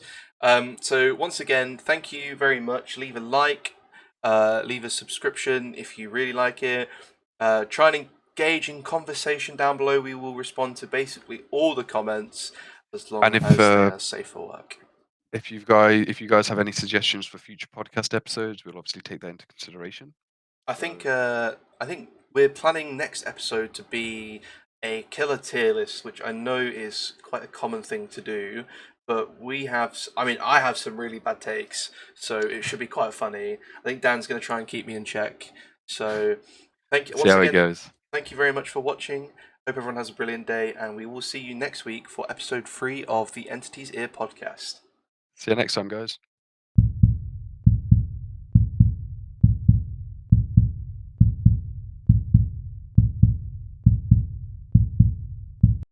So once again, thank you very much. Leave a like, leave a subscription if you really like it. Try and engage in conversation down below. We will respond to basically all the comments as and long as they are safe for work. if you guys have any suggestions for future podcast episodes, we'll obviously take that into consideration. I think we're planning next episode to be a killer tier list, which I know is quite a common thing to do. But I have some really bad takes, so it should be quite funny. I think Dan's going to try and keep me in check. So, See once how it again, goes. thank you very much for watching. Hope everyone has a brilliant day, and we will see you next week for episode 3 of the Entity's Ear podcast. See you next time, guys.